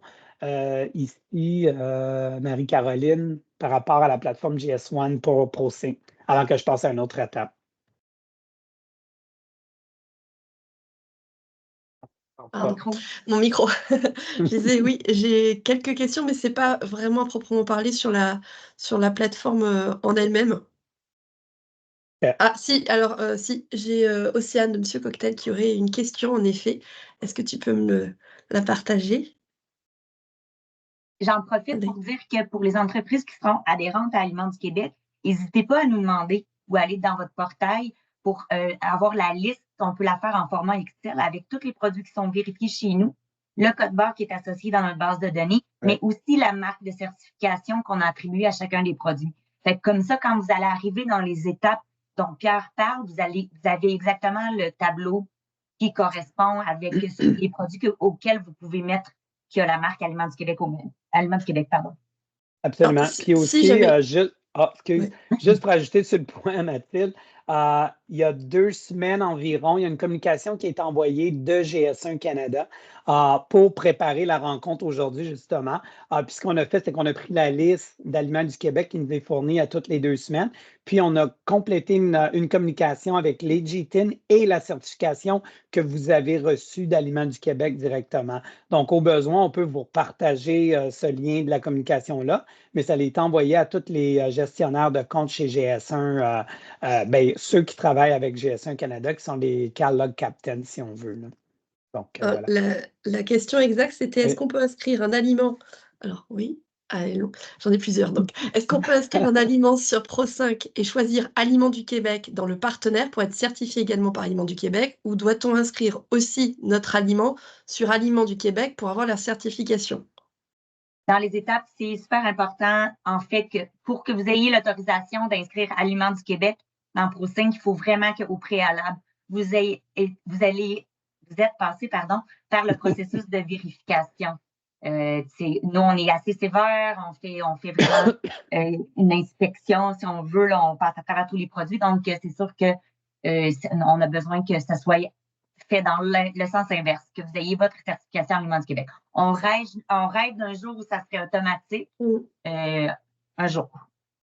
ici, Marie-Caroline, par rapport à la plateforme GS1 pour ProSync, avant que je passe à une autre étape? Mon micro. Je disais oui, j'ai quelques questions, mais c'est pas vraiment à proprement parler sur la plateforme en elle-même. Ah si, alors si, j'ai Océane de Monsieur Cocktail qui aurait une question en effet. Est-ce que tu peux me la partager? J'en profite pour dire que pour les entreprises qui seront adhérentes à Aliments du Québec, n'hésitez pas à nous demander ou à aller dans votre portail pour avoir la liste. On peut la faire en format Excel avec tous les produits qui sont vérifiés chez nous, le code barre qui est associé dans notre base de données, mais aussi la marque de certification qu'on a attribuée à chacun des produits. Fait que comme ça, quand vous allez arriver dans les étapes dont Pierre parle, vous avez exactement le tableau qui correspond avec les produits auxquels vous pouvez mettre qui a la marque Aliments du Québec Aliments du Québec, pardon. Absolument. Puis aussi, juste pour ajouter sur le point, Mathilde, il y a 2 semaines environ, il y a une communication qui est envoyée de GS1 Canada pour préparer la rencontre aujourd'hui, justement. Puis ce qu'on a fait, c'est qu'on a pris la liste d'Aliments du Québec qui nous est fournie à toutes les 2 semaines. Puis on a complété une communication avec les GTIN et la certification que vous avez reçue d'Aliments du Québec directement. Donc, au besoin, on peut vous partager ce lien de la communication-là, mais ça est envoyé à tous les gestionnaires de comptes chez GS1, ceux qui travaillent avec GS1 Canada, qui sont les Car Log Captains, si on veut. Là. Donc, voilà. La question exacte, c'était est-ce qu'on peut inscrire un aliment? Alors oui, j'en ai plusieurs. Donc, est-ce qu'on peut inscrire un aliment sur Pro5 et choisir Aliments du Québec dans le partenaire pour être certifié également par Aliments du Québec, ou doit-on inscrire aussi notre aliment sur Aliments du Québec pour avoir la certification? Dans les étapes, c'est super important, en fait, que pour que vous ayez l'autorisation d'inscrire Aliments du Québec dans Pro5, il faut vraiment qu'au préalable, vous êtes passé par le processus de vérification. Nous, on est assez sévère, on fait vraiment une inspection, si on veut, là, on passe à travers tous les produits. Donc, c'est sûr que on a besoin que ça soit fait dans le sens inverse, que vous ayez votre certification Aliments du Québec. On rêve d'un jour où ça serait automatique, un jour.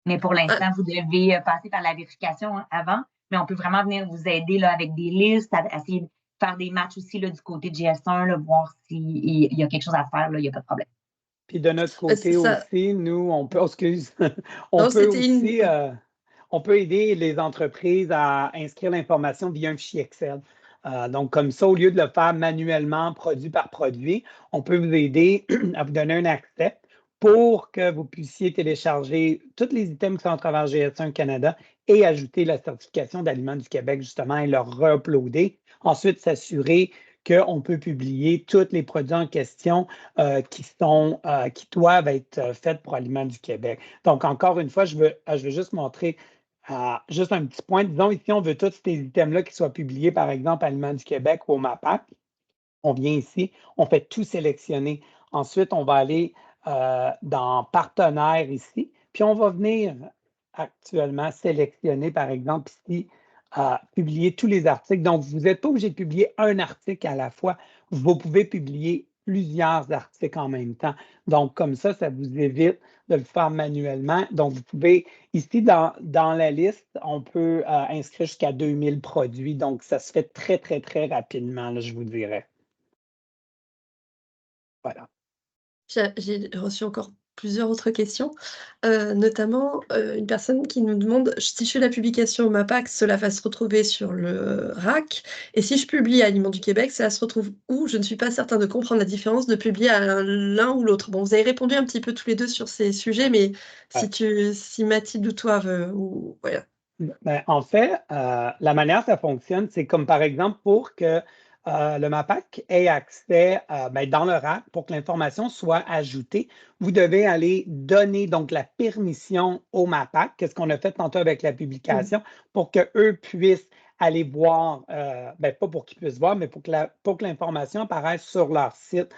Mais pour l'instant, vous devez passer par la vérification avant, mais on peut vraiment venir vous aider là, avec des listes, à essayer de faire des matchs aussi là, du côté de GS1, là, voir s'il y a quelque chose à faire, là, il n'y a pas de problème. Puis de notre côté aussi, nous, on peut, on peut aider les entreprises à inscrire l'information via un fichier Excel. Donc, comme ça, au lieu de le faire manuellement, produit par produit, on peut vous aider à vous donner un accès pour que vous puissiez télécharger tous les items qui sont à travers GS1 Canada et ajouter la certification d'Aliments du Québec, justement, et le re-uploader. Ensuite, s'assurer qu'on peut publier tous les produits en question qui doivent être faits pour Aliments du Québec. Donc, encore une fois, je veux juste montrer juste un petit point. Disons, ici, on veut tous ces items-là qui soient publiés, par exemple, Aliments du Québec ou au MAPAC. On vient ici, on fait tout sélectionner Ensuite, on va aller dans partenaires ici, puis on va venir actuellement sélectionner, par exemple, ici, publier tous les articles. Donc, vous n'êtes pas obligé de publier un article à la fois. Vous pouvez publier plusieurs articles en même temps. Donc, comme ça vous évite de le faire manuellement. Donc, vous pouvez, ici, dans la liste, on peut inscrire jusqu'à 2000 produits. Donc, ça se fait très, très, très rapidement, là, je vous dirais. Voilà. J'ai reçu encore plusieurs autres questions, notamment, une personne qui nous demande si je fais la publication au MAPAC, cela va se retrouver sur le RAC et si je publie à Aliments du Québec, cela se retrouve où? Je ne suis pas certain de comprendre la différence de publier à l'un ou l'autre. Bon, vous avez répondu un petit peu tous les 2 sur ces sujets, mais si Mathilde ou toi ou voilà. Ben, en fait, la manière ça fonctionne, c'est comme par exemple pour que le MAPAC ait accès dans le RAC, pour que l'information soit ajoutée, vous devez aller donner donc la permission au MAPAC, qu'est-ce qu'on a fait tantôt avec la publication, pour qu'eux puissent aller voir, pas pour qu'ils puissent voir, mais pour que l'information apparaisse sur leur site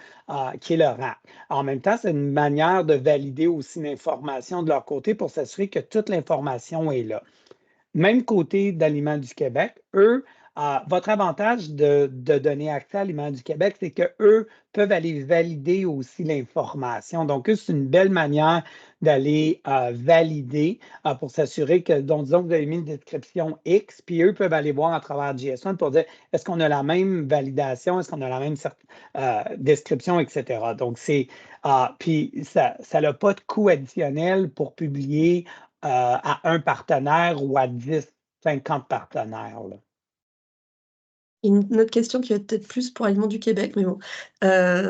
qui est le RAC. En même temps, c'est une manière de valider aussi l'information de leur côté pour s'assurer que toute l'information est là. Même côté d'Aliments du Québec, eux, votre avantage de donner accès à Aliments du Québec, c'est qu'eux peuvent aller valider aussi l'information. Donc, eux, c'est une belle manière d'aller valider pour s'assurer que, donc, disons que vous avez mis une description X, puis eux peuvent aller voir à travers GS1 pour dire est-ce qu'on a la même validation, est-ce qu'on a la même description, etc. Donc, puis ça n'a pas de coût additionnel pour publier à un partenaire ou à 10, 50 partenaires. Là. Une autre question qui va être peut-être plus pour Aliments du Québec, mais bon.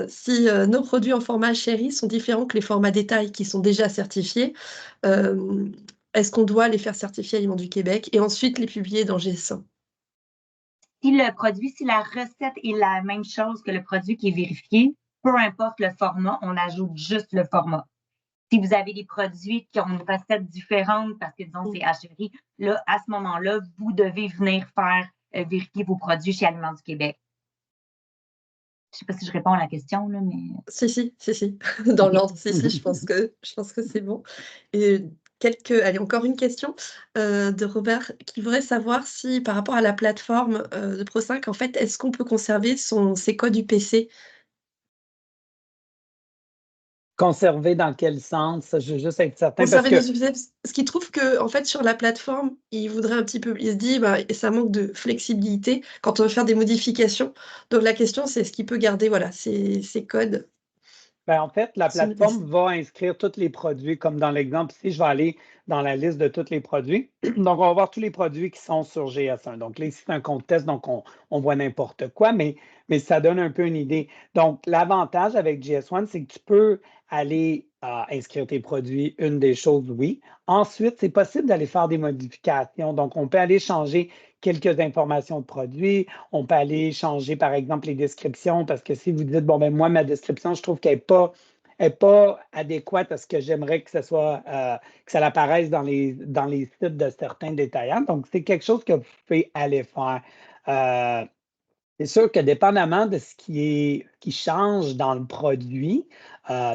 Si nos produits en format chéri sont différents que les formats détail qui sont déjà certifiés, est-ce qu'on doit les faire certifier Aliments du Québec et ensuite les publier dans GS1? Si la recette est la même chose que le produit qui est vérifié, peu importe le format, on ajoute juste le format. Si vous avez des produits qui ont une recette différente parce que, disons, c'est HRI, là, à ce moment-là, vous devez venir faire vérifier vos produits chez Aliments du Québec. Je ne sais pas si je réponds à la question, là, mais... Si. Dans l'ordre, si, je pense que c'est bon. Et allez, encore une question de Robert qui voudrait savoir si, par rapport à la plateforme de Pro5, en fait, est-ce qu'on peut conserver ses codes UPC? Conserver dans quel sens? Je veux juste être certain. Conserver nos UPC, parce qu'il trouve que, en fait, sur la plateforme, il voudrait un petit peu. Il se dit, ça manque de flexibilité quand on veut faire des modifications. Donc la question, c'est est-ce qu'il peut garder ces codes? En fait, la plateforme va inscrire tous les produits, comme dans l'exemple ici, je vais aller dans la liste de tous les produits. Donc, on va voir tous les produits qui sont sur GS1. Donc, là, ici, c'est un compte test, donc on voit n'importe quoi, mais ça donne un peu une idée. Donc, l'avantage avec GS1, c'est que tu peux aller inscrire tes produits, une des choses, oui. Ensuite, c'est possible d'aller faire des modifications. Donc, on peut aller changer quelques informations de produits. On peut aller changer, par exemple, les descriptions, parce que si vous dites, bon, moi, ma description, je trouve qu'elle n'est pas adéquate à ce que j'aimerais que que ça apparaisse dans les sites de certains détaillants. Donc, c'est quelque chose que vous pouvez aller faire. C'est sûr que dépendamment de ce qui change dans le produit,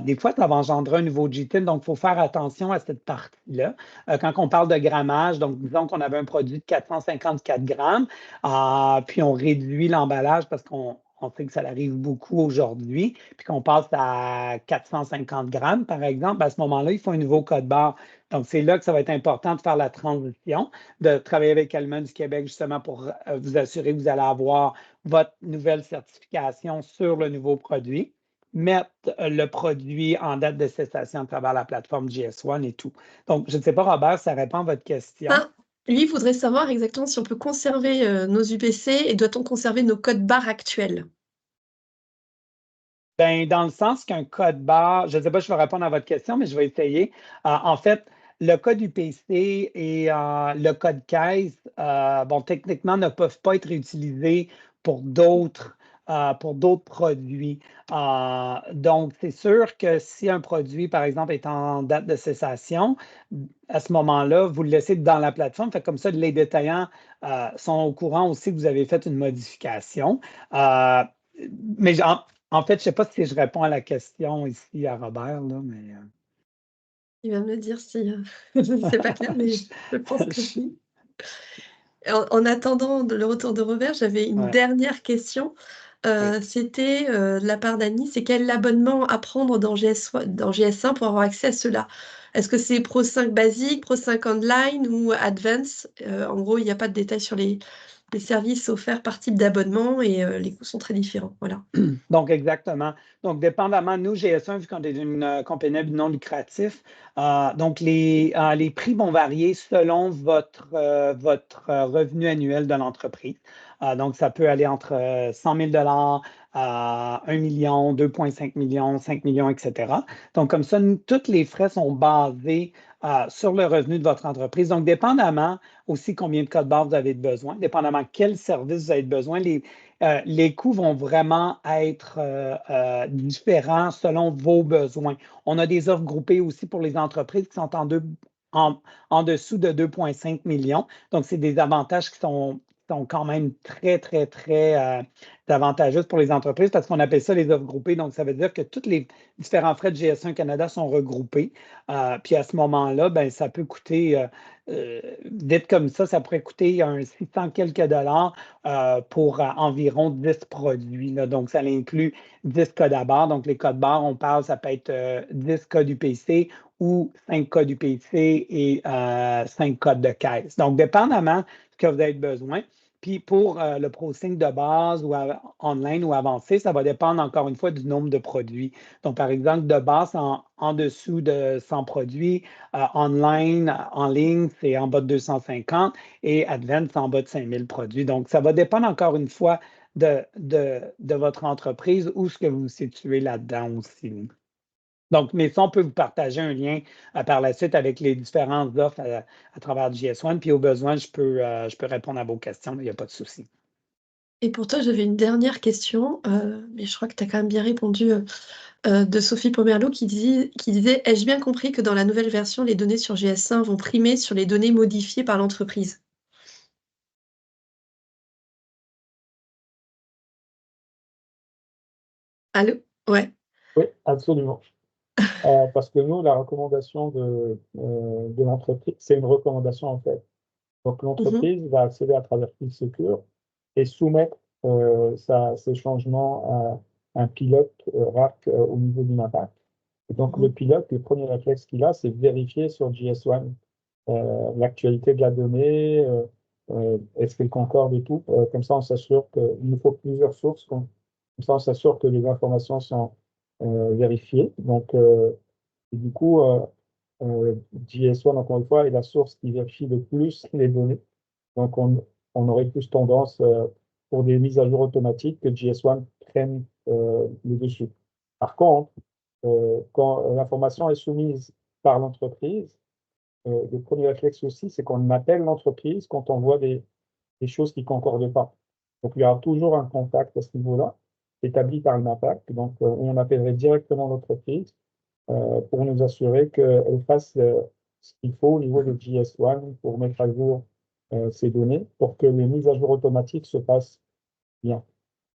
des fois, ça va engendrer un nouveau GTIN, donc il faut faire attention à cette partie-là. Quand on parle de grammage, donc disons qu'on avait un produit de 454 grammes, puis on réduit l'emballage parce qu'on sait que ça arrive beaucoup aujourd'hui, puis qu'on passe à 450 grammes, par exemple, à ce moment-là, il faut un nouveau code barre. Donc, c'est là que ça va être important de faire la transition, de travailler avec Aliments du Québec justement pour vous assurer que vous allez avoir votre nouvelle certification sur le nouveau produit, mettre le produit en date de cessation à travers la plateforme GS1 et tout. Donc, je ne sais pas, Robert, ça répond à votre question. Lui voudrait savoir exactement si on peut conserver nos UPC et doit-on conserver nos codes barres actuels? Dans le sens qu'un code barre, je ne sais pas si je vais répondre à votre question, mais je vais essayer. En fait, le code UPC et le code caisse, techniquement, ne peuvent pas être utilisés pour d'autres produits. Donc, c'est sûr que si un produit, par exemple, est en date de cessation, à ce moment-là, vous le laissez dans la plateforme. Fait comme ça, les détaillants sont au courant aussi que vous avez fait une modification. Mais En fait, je ne sais pas si je réponds à la question ici à Robert, là, mais... Il va me dire si c'est pas clair, mais je pense que oui. En attendant le retour de Robert, j'avais une Ouais, dernière question. oui. C'était, de la part d'Annie, c'est quel abonnement à prendre dans GS1 pour avoir accès à cela? Est-ce que c'est Pro 5 basique, Pro 5 online ou Advance? En gros, il n'y a pas de détails sur les services offerts par type d'abonnement et les coûts sont très différents. Voilà. Donc, exactement. Donc, dépendamment, nous, GS1, vu qu'on est une compagnie non lucrative, donc les prix vont varier selon votre revenu annuel de l'entreprise. Donc, ça peut aller entre 100 000 à 1 million, 2,5 millions, 5 millions, etc. Donc, comme ça, tous les frais sont basés sur le revenu de votre entreprise. Donc, dépendamment aussi combien de codes barres vous avez besoin, dépendamment quel service vous avez besoin, les coûts vont vraiment être différents selon vos besoins. On a des offres groupées aussi pour les entreprises qui sont en dessous de 2,5 millions. Donc, c'est des avantages qui sont quand même très, très, très avantageux pour les entreprises parce qu'on appelle ça les offres groupées. Donc, ça veut dire que tous les différents frais de GS1 Canada sont regroupés. Puis à ce moment-là, ben, ça peut coûter, vite comme ça pourrait coûter un 600 quelques dollars pour environ 10 produits. Là. Donc, ça inclut 10 codes à barre. Donc, les codes barres, on parle, ça peut être 10 codes UPC ou 5 codes UPC et 5 codes de caisse. Donc, dépendamment de ce que vous avez besoin. Puis pour le processing de base ou online ou avancé, ça va dépendre encore une fois du nombre de produits. Donc, par exemple, de base, en dessous de 100 produits, online, en ligne, c'est en bas de 250 et Advance, c'est en bas de 5000 produits. Donc, ça va dépendre encore une fois de votre entreprise où ce que vous vous situez là-dedans aussi. Donc, mais ça, on peut vous partager un lien par la suite avec les différentes offres à travers GS1. Puis au besoin, je peux répondre à vos questions, il n'y a pas de souci. Et pour toi, j'avais une dernière question, mais je crois que tu as quand même bien répondu, de Sophie Pomerleau qui disait: «Ai-je bien compris que dans la nouvelle version, les données sur GS1 vont primer sur les données modifiées par l'entreprise?» Allô? Ouais. Oui, absolument. Parce que nous, la recommandation de l'entreprise, c'est une recommandation en fait. Donc Mmh. l'entreprise va accéder à travers ClickSecure et soumettre ses changements à un pilote RAC au niveau du impact. Et donc le Mmh. pilote, le premier réflexe qu'il a, c'est de vérifier sur GS1 l'actualité de la donnée, est-ce qu'elle concorde et tout. Comme ça, on s'assure qu'il nous faut plusieurs sources. Comme ça, on s'assure que les informations sont vérifiées. Donc, et du coup, GS1, encore une fois, est la source qui vérifie le plus les données. Donc, on aurait plus tendance, pour des mises à jour automatiques, que GS1 prenne le dessus. Par contre, quand l'information est soumise par l'entreprise, le premier réflexe aussi, c'est qu'on appelle l'entreprise quand on voit des choses qui ne concordent pas. Donc, il y aura toujours un contact à ce niveau-là, établi par le MAPAC. Donc, on appellerait directement l'entreprise pour nous assurer qu'elle fasse ce qu'il faut au niveau de GS1 pour mettre à jour ces données, pour que les mises à jour automatiques se passent bien.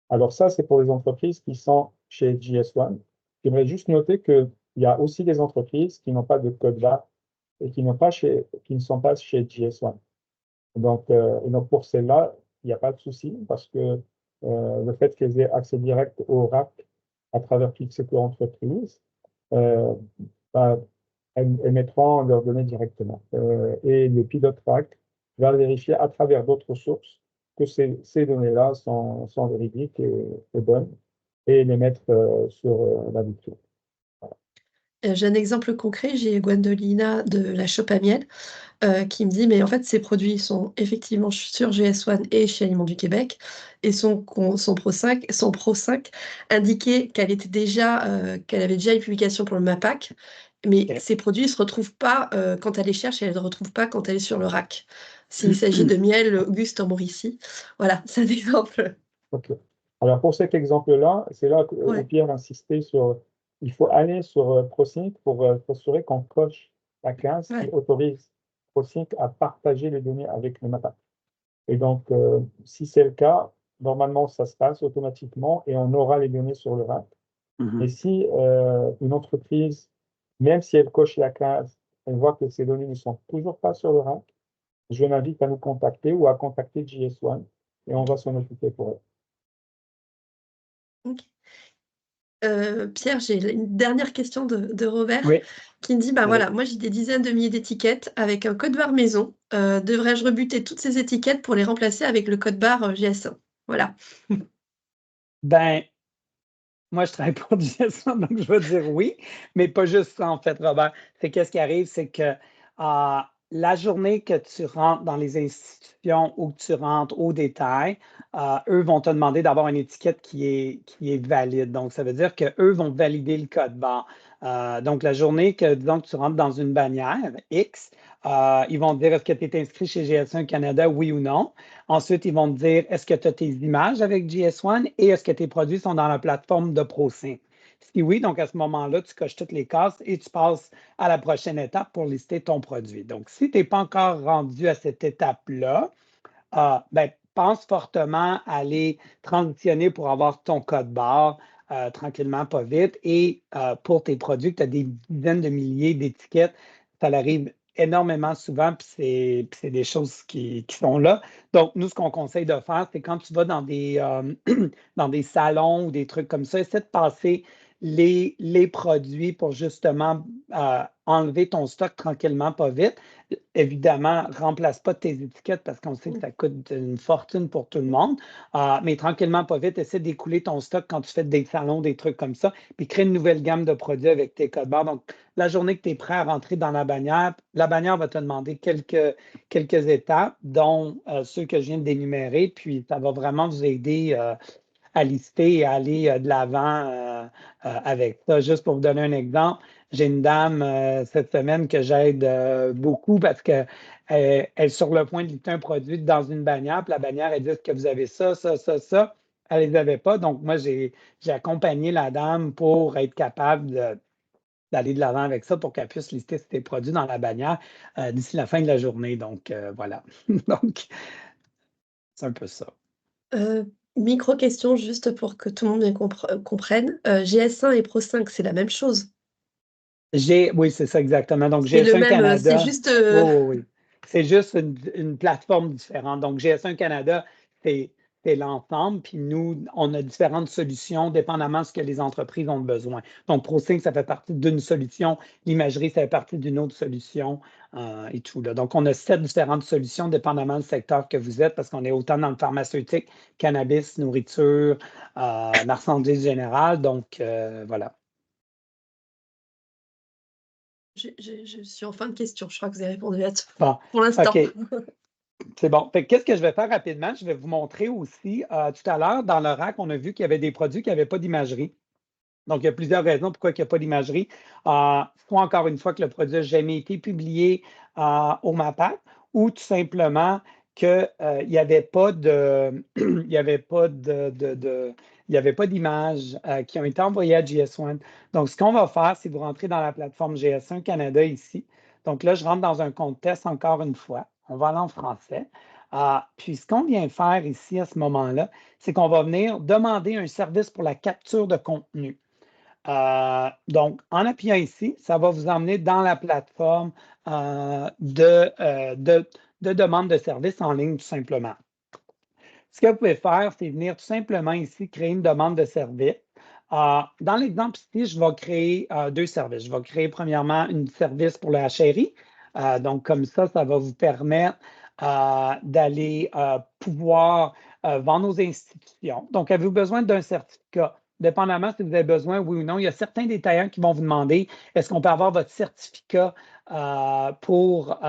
Alors ça, c'est pour les entreprises qui sont chez GS1. J'aimerais juste noter qu'il y a aussi des entreprises qui n'ont pas de code VAR et qui ne sont pas chez GS1. Et donc pour celles-là, il n'y a pas de souci parce que le fait qu'elles aient accès direct au RAC à travers ClickSecure Entreprise, euh, bah, elles mettront leurs données directement. Et le pilote RAC va vérifier à travers d'autres sources que ces données-là sont véridiques et bonnes et les mettre sur la vitrine. J'ai un exemple concret, j'ai Gwendolina de la Shop à Miel, qui me dit: «Mais en fait, ces produits sont effectivement sur GS1 et chez Aliments du Québec et son Pro 5 indiquait qu'elle avait déjà une publication pour le MAPAC, mais OK. ces produits ne se retrouvent pas, quand elle les cherche et elle ne les retrouve pas quand elle est sur le rack. S'il s'agit de miel Auguste en Mauricie». Voilà, c'est un exemple. OK. Alors pour cet exemple-là, c'est là où Ouais, Pierre insistait sur, il faut aller sur ProSync pour s'assurer qu'on coche la case qui ouais. autorise ProSync à partager les données avec le MAPAC. Et donc, si c'est le cas, normalement, ça se passe automatiquement et on aura les données sur le rack. Mhm. Et si une entreprise, même si elle coche la case, elle voit que ces données ne sont toujours pas sur le rack, je l'invite à nous contacter ou à contacter GS1 et on va s'en occuper pour elle. Ok. Pierre, j'ai une dernière question de Robert Oui, qui me dit, bah allez. voilà, moi j'ai des dizaines de milliers d'étiquettes avec un code barre maison. Devrais-je rebuter toutes ces étiquettes pour les remplacer avec le code barre GS1? Voilà. Ben, moi, je travaille pour GS1, donc je vais dire oui, mais pas juste ça, en fait, Robert. C'est qu'est-ce qui arrive, c'est que la journée que tu rentres dans les institutions ou que tu rentres au détail, eux vont te demander d'avoir une étiquette qui est valide. Donc, ça veut dire qu'eux vont valider le code barre. Donc, la journée que, disons, que tu rentres dans une bannière X, ils vont te dire est-ce que tu es inscrit chez GS1 Canada, oui ou non. Ensuite, ils vont te dire est-ce que tu as tes images avec GS1 et est-ce que tes produits sont dans la plateforme de ProSync. Si oui, donc à ce moment-là, tu coches toutes les cases et tu passes à la prochaine étape pour lister ton produit. Donc, si tu n'es pas encore rendu à cette étape-là, ben, pense fortement à aller transitionner pour avoir ton code barre tranquillement, pas vite. Et pour tes produits, tu as des dizaines de milliers d'étiquettes, ça arrive énormément souvent, puis c'est des choses qui sont là. Donc, nous, ce qu'on conseille de faire, c'est quand tu vas dans dans des salons ou des trucs comme ça, essaie de passer les produits pour justement enlever ton stock tranquillement, pas vite. Évidemment, remplace pas tes étiquettes parce qu'on sait que ça coûte une fortune pour tout le monde. Mais tranquillement, pas vite, essaie d'écouler ton stock quand tu fais des salons, des trucs comme ça, puis crée une nouvelle gamme de produits avec tes codes barres. Donc, la journée que tu es prêt à rentrer dans la bannière va te demander quelques étapes, dont ceux que je viens d'énumérer, puis ça va vraiment vous aider à lister et à aller de l'avant avec ça. Juste pour vous donner un exemple, j'ai une dame cette semaine que j'aide beaucoup parce qu'elle est sur le point de lister un produit dans une bannière, puis la bannière, elle dit que vous avez ça, ça, ça, ça. Elle ne les avait pas. Donc, moi, j'ai accompagné la dame pour être capable d'aller de l'avant avec ça pour qu'elle puisse lister ses produits dans la bannière d'ici la fin de la journée. Donc, voilà. Donc, c'est un peu ça. Micro-question juste pour que tout le monde bien comprenne. GS1 et Pro5, c'est la même chose. Oui, c'est ça exactement. Donc, C'est le GS1 même, c'est Canada, juste. oui. C'est juste une plateforme différente. Donc, GS1 Canada, c'est l'ensemble. Puis nous, on a différentes solutions dépendamment de ce que les entreprises ont besoin. Donc, ProSync, ça fait partie d'une solution. L'imagerie, ça fait partie d'une autre solution et tout. Là. Donc, on a 7 différentes solutions dépendamment du secteur que vous êtes parce qu'on est autant dans le pharmaceutique, cannabis, nourriture, marchandises générales. Donc, voilà. Je suis en fin de question. Je crois que vous avez répondu à tout Bon, pour l'instant. OK. C'est bon. Qu'est-ce que je vais faire rapidement? Je vais vous montrer aussi, tout à l'heure, dans le rack, on a vu qu'il y avait des produits qui n'avaient pas d'imagerie. Donc, il y a plusieurs raisons pourquoi il n'y a pas d'imagerie. Soit encore une fois que le produit n'a jamais été publié au MAPAC ou tout simplement qu'il n'y avait pas de, il y avait pas il y avait pas d'images qui ont été envoyées à GS1. Donc, ce qu'on va faire, c'est vous rentrer dans la plateforme GS1 Canada ici. Donc là, je rentre dans un compte test encore une fois. On va aller en français. Puis, ce qu'on vient faire ici à ce moment-là, c'est qu'on va venir demander un service pour la capture de contenu. Donc, en appuyant ici, ça va vous emmener dans la plateforme de demande de service en ligne, tout simplement. Ce que vous pouvez faire, c'est venir tout simplement ici créer une demande de service. Dans l'exemple ici, je vais créer 2 services. Je vais créer premièrement un service pour le HRI. Donc, comme ça va vous permettre d'aller pouvoir vendre aux institutions. Donc, avez-vous besoin d'un certificat? Dépendamment si vous avez besoin, oui ou non, il y a certains détaillants qui vont vous demander est-ce qu'on peut avoir votre certificat pour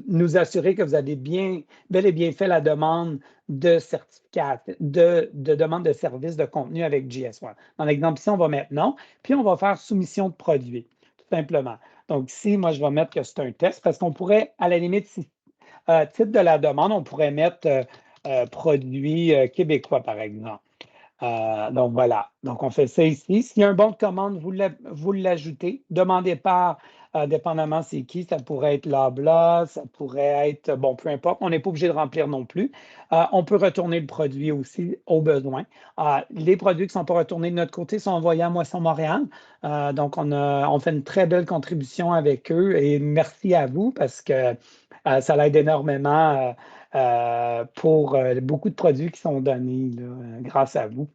nous assurer que vous avez bel et bien fait la demande de certificat, de demande de service de contenu avec GS1. Dans l'exemple ici, on va mettre non, puis on va faire soumission de produit, tout simplement. Donc ici, moi, je vais mettre que c'est un test parce qu'on pourrait, à la limite, titre de la demande, on pourrait mettre produit québécois, par exemple. Donc, voilà. Donc, on fait ça ici. S'il y a un bon de commande, vous l'ajoutez. Demandez pas dépendamment c'est qui, ça pourrait être Loblaw, ça pourrait être, bon, peu importe, on n'est pas obligé de remplir non plus. On peut retourner le produit aussi au besoin. Les produits qui ne sont pas retournés de notre côté sont envoyés à Moisson Montréal. Donc, on fait une très belle contribution avec eux et merci à vous parce que ça l'aide énormément pour beaucoup de produits qui sont donnés là, grâce à vous.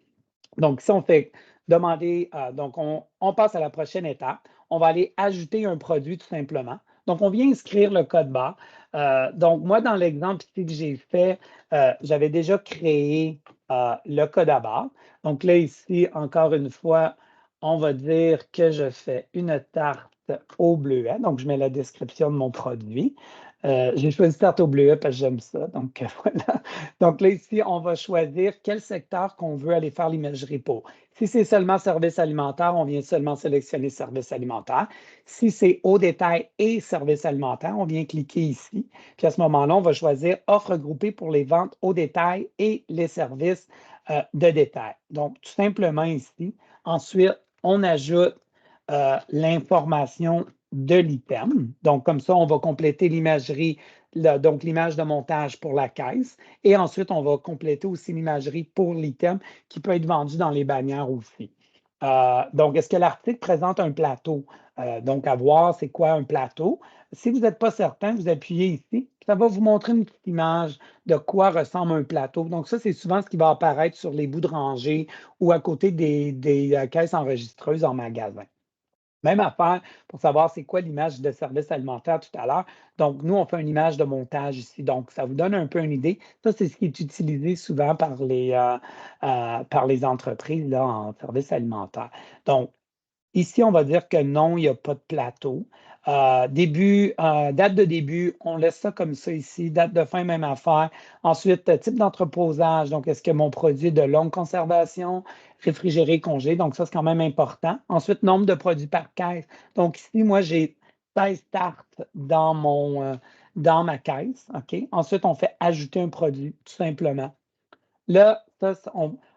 Donc, si on fait demander, donc on passe à la prochaine étape. On va aller ajouter un produit tout simplement. Donc, on vient inscrire le code barre. Donc, moi, dans l'exemple ici que j'ai fait, j'avais déjà créé le code à barre. Donc là, ici, encore une fois, on va dire que je fais une tarte au bleuet. Donc, je mets la description de mon produit. J'ai choisi tarte au bleuet parce que j'aime ça. Donc, voilà. Donc là, ici, on va choisir quel secteur qu'on veut aller faire l'imagerie pour. Si c'est seulement service alimentaire, on vient seulement sélectionner service alimentaire. Si c'est au détail et service alimentaire, on vient cliquer ici. Puis à ce moment-là, on va choisir offre groupée pour les ventes au détail et les services de détail. Donc, tout simplement ici. Ensuite, on ajoute l'information de l'item. Donc, comme ça, on va compléter l'imagerie, donc l'image de montage pour la caisse. Et ensuite, on va compléter aussi l'imagerie pour l'item qui peut être vendu dans les bannières aussi. Donc, est-ce que l'article présente un plateau? Donc, à voir, c'est quoi un plateau? Si vous n'êtes pas certain, vous appuyez ici. Ça va vous montrer une petite image de quoi ressemble un plateau. Donc, ça, c'est souvent ce qui va apparaître sur les bouts de rangée ou à côté des caisses enregistreuses en magasin. Même affaire pour savoir c'est quoi l'image de service alimentaire tout à l'heure. Donc, nous, on fait une image de montage ici. Donc, ça vous donne un peu une idée. Ça, c'est ce qui est utilisé souvent par les entreprises là, en service alimentaire. Donc, ici, on va dire que non, il n'y a pas de plateau. Date de début, on laisse ça comme ça ici. Date de fin, même affaire. Ensuite, type d'entreposage. Donc, est-ce que mon produit est de longue conservation, réfrigéré, congé? Donc, ça, c'est quand même important. Ensuite, nombre de produits par caisse. Donc, ici, moi, j'ai 16 tartes dans ma caisse. OK? Ensuite, on fait ajouter un produit, tout simplement. Là, ça,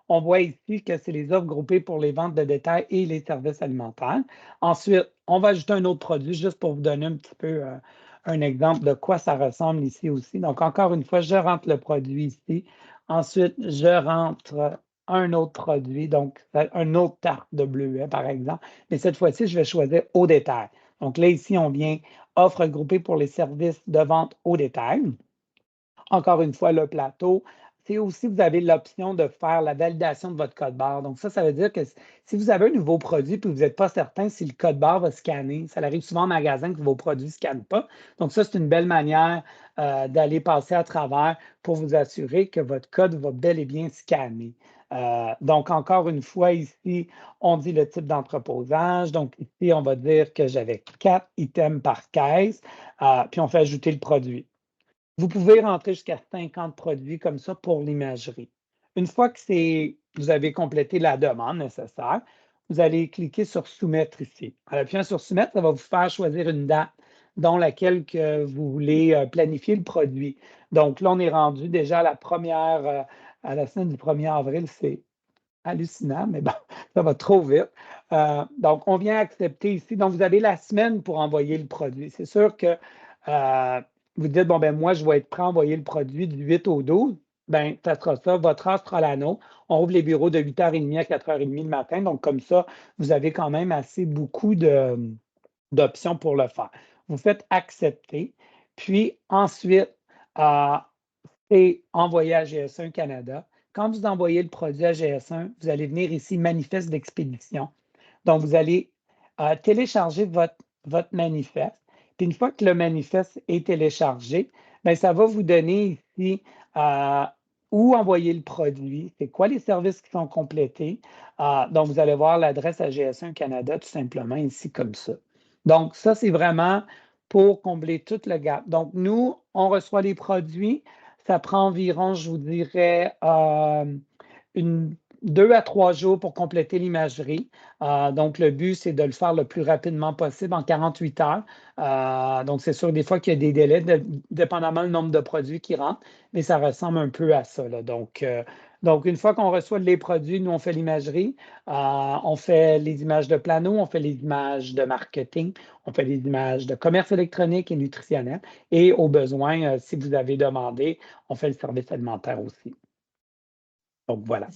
on voit ici que c'est les offres groupées pour les ventes de détail et les services alimentaires. Ensuite, on va ajouter un autre produit juste pour vous donner un petit peu un exemple de quoi ça ressemble ici aussi. Donc, encore une fois, je rentre le produit ici. Ensuite, je rentre un autre produit, donc un autre tarte de bleuet, par exemple. Mais cette fois-ci, je vais choisir au détail. Donc là, ici, on vient offre groupée pour les services de vente au détail. Encore une fois, le plateau. C'est aussi, vous avez l'option de faire la validation de votre code barre. Donc, ça veut dire que si vous avez un nouveau produit et que vous n'êtes pas certain si le code barre va scanner, ça arrive souvent en magasin que vos produits ne scannent pas. Donc, ça, c'est une belle manière d'aller passer à travers pour vous assurer que votre code va bel et bien scanner. Donc, encore une fois, ici, on dit le type d'entreposage. Donc, ici, on va dire que j'avais 4 items par caisse, puis on fait ajouter le produit. Vous pouvez rentrer jusqu'à 50 produits comme ça pour l'imagerie. Une fois que vous avez complété la demande nécessaire, vous allez cliquer sur Soumettre ici. En appuyant sur Soumettre, ça va vous faire choisir une date dans laquelle que vous voulez planifier le produit. Donc là, on est rendu déjà à la semaine du 1er avril. C'est hallucinant, mais bon, ça va trop vite. Donc, on vient accepter ici. Donc, vous avez la semaine pour envoyer le produit. C'est sûr que vous dites, bon, ben moi, je vais être prêt à envoyer le produit du 8 au 12. Bien, ça sera ça. Votre heure sera l'anneau. On ouvre les bureaux de 8h30 à 4h30 le matin. Donc, comme ça, vous avez quand même assez beaucoup d'options pour le faire. Vous faites accepter. Puis ensuite, c'est envoyer à GS1 Canada. Quand vous envoyez le produit à GS1, vous allez venir ici, manifeste d'expédition. Donc, vous allez télécharger votre manifeste. Puis une fois que le manifeste est téléchargé, bien, ça va vous donner ici où envoyer le produit, c'est quoi les services qui sont complétés. Donc, vous allez voir l'adresse à GS1 Canada tout simplement ici comme ça. Donc, ça, c'est vraiment pour combler tout le gap. Donc, nous, on reçoit les produits. Ça prend environ, je vous dirais, 2 à 3 jours pour compléter l'imagerie. Donc, le but, c'est de le faire le plus rapidement possible, en 48 heures. Donc, c'est sûr, des fois qu'il y a des délais, dépendamment du nombre de produits qui rentrent, mais ça ressemble un peu à ça, là. Donc, Donc, une fois qu'on reçoit les produits, nous, on fait l'imagerie, on fait les images de plano, on fait les images de marketing, on fait les images de commerce électronique et nutritionnel. Et au besoin, si vous avez demandé, on fait le service alimentaire aussi. Donc, voilà.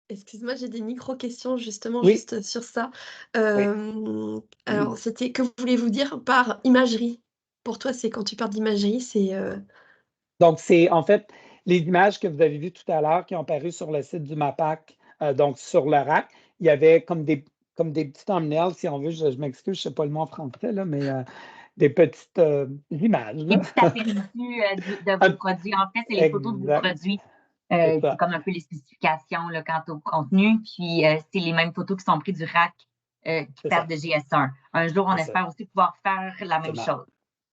Excuse-moi, j'ai des micro-questions justement Oui, juste sur ça. oui. Alors, c'était que voulez-vous dire par imagerie? Pour toi, c'est quand tu parles d'imagerie, c'est Donc, c'est en fait les images que vous avez vues tout à l'heure qui ont paru sur le site du MAPAC, donc sur le rack. Il y avait comme des petits thumbnails, si on veut, je m'excuse, je ne sais pas le mot en français, là, mais des petites images. Des Là. petits aperçus de vos produits. En fait, c'est les photos de vos Exact, produits. c'est C'est ça. comme un peu les spécifications là, quant au contenu. Puis, c'est les mêmes photos qui sont prises du rack qui C'est partent ça. de GS1. Un jour, on C'est ça. espère aussi pouvoir faire la même Absolument. chose.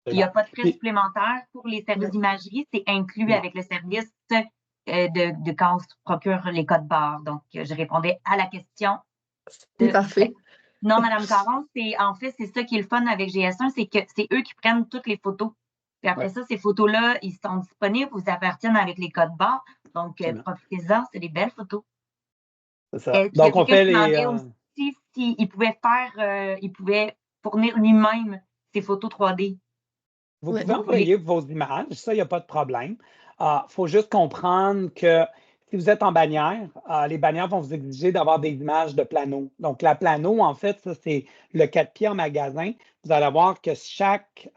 Il n'y a Absolument. pas de frais Puis, supplémentaires pour les services Ouais. d'imagerie. C'est inclus non, avec le service de quand on se procure les codes barres. Donc, je répondais à la question. c'est parfait. Non, Madame Caron, en fait, c'est ça qui est le fun avec GS1, c'est que c'est eux qui prennent toutes les photos. Puis après ouais, ça, ces photos-là, ils sont disponibles, vous appartiennent avec les codes barres. Donc, absolument. profitez-en, c'est des belles photos. C'est ça. Puis il y a Donc, on quelqu'un fait qui les. demandait aussi s'il pouvait il pouvait fournir lui-même ses photos 3D. Vous Ouais. pouvez envoyer vos images, ça, il n'y a pas de problème. Il faut juste comprendre que si vous êtes en bannière, les bannières vont vous exiger d'avoir des images de plano. Donc, la plano, en fait, ça, c'est le 4 pieds en magasin. Vous allez voir que chaque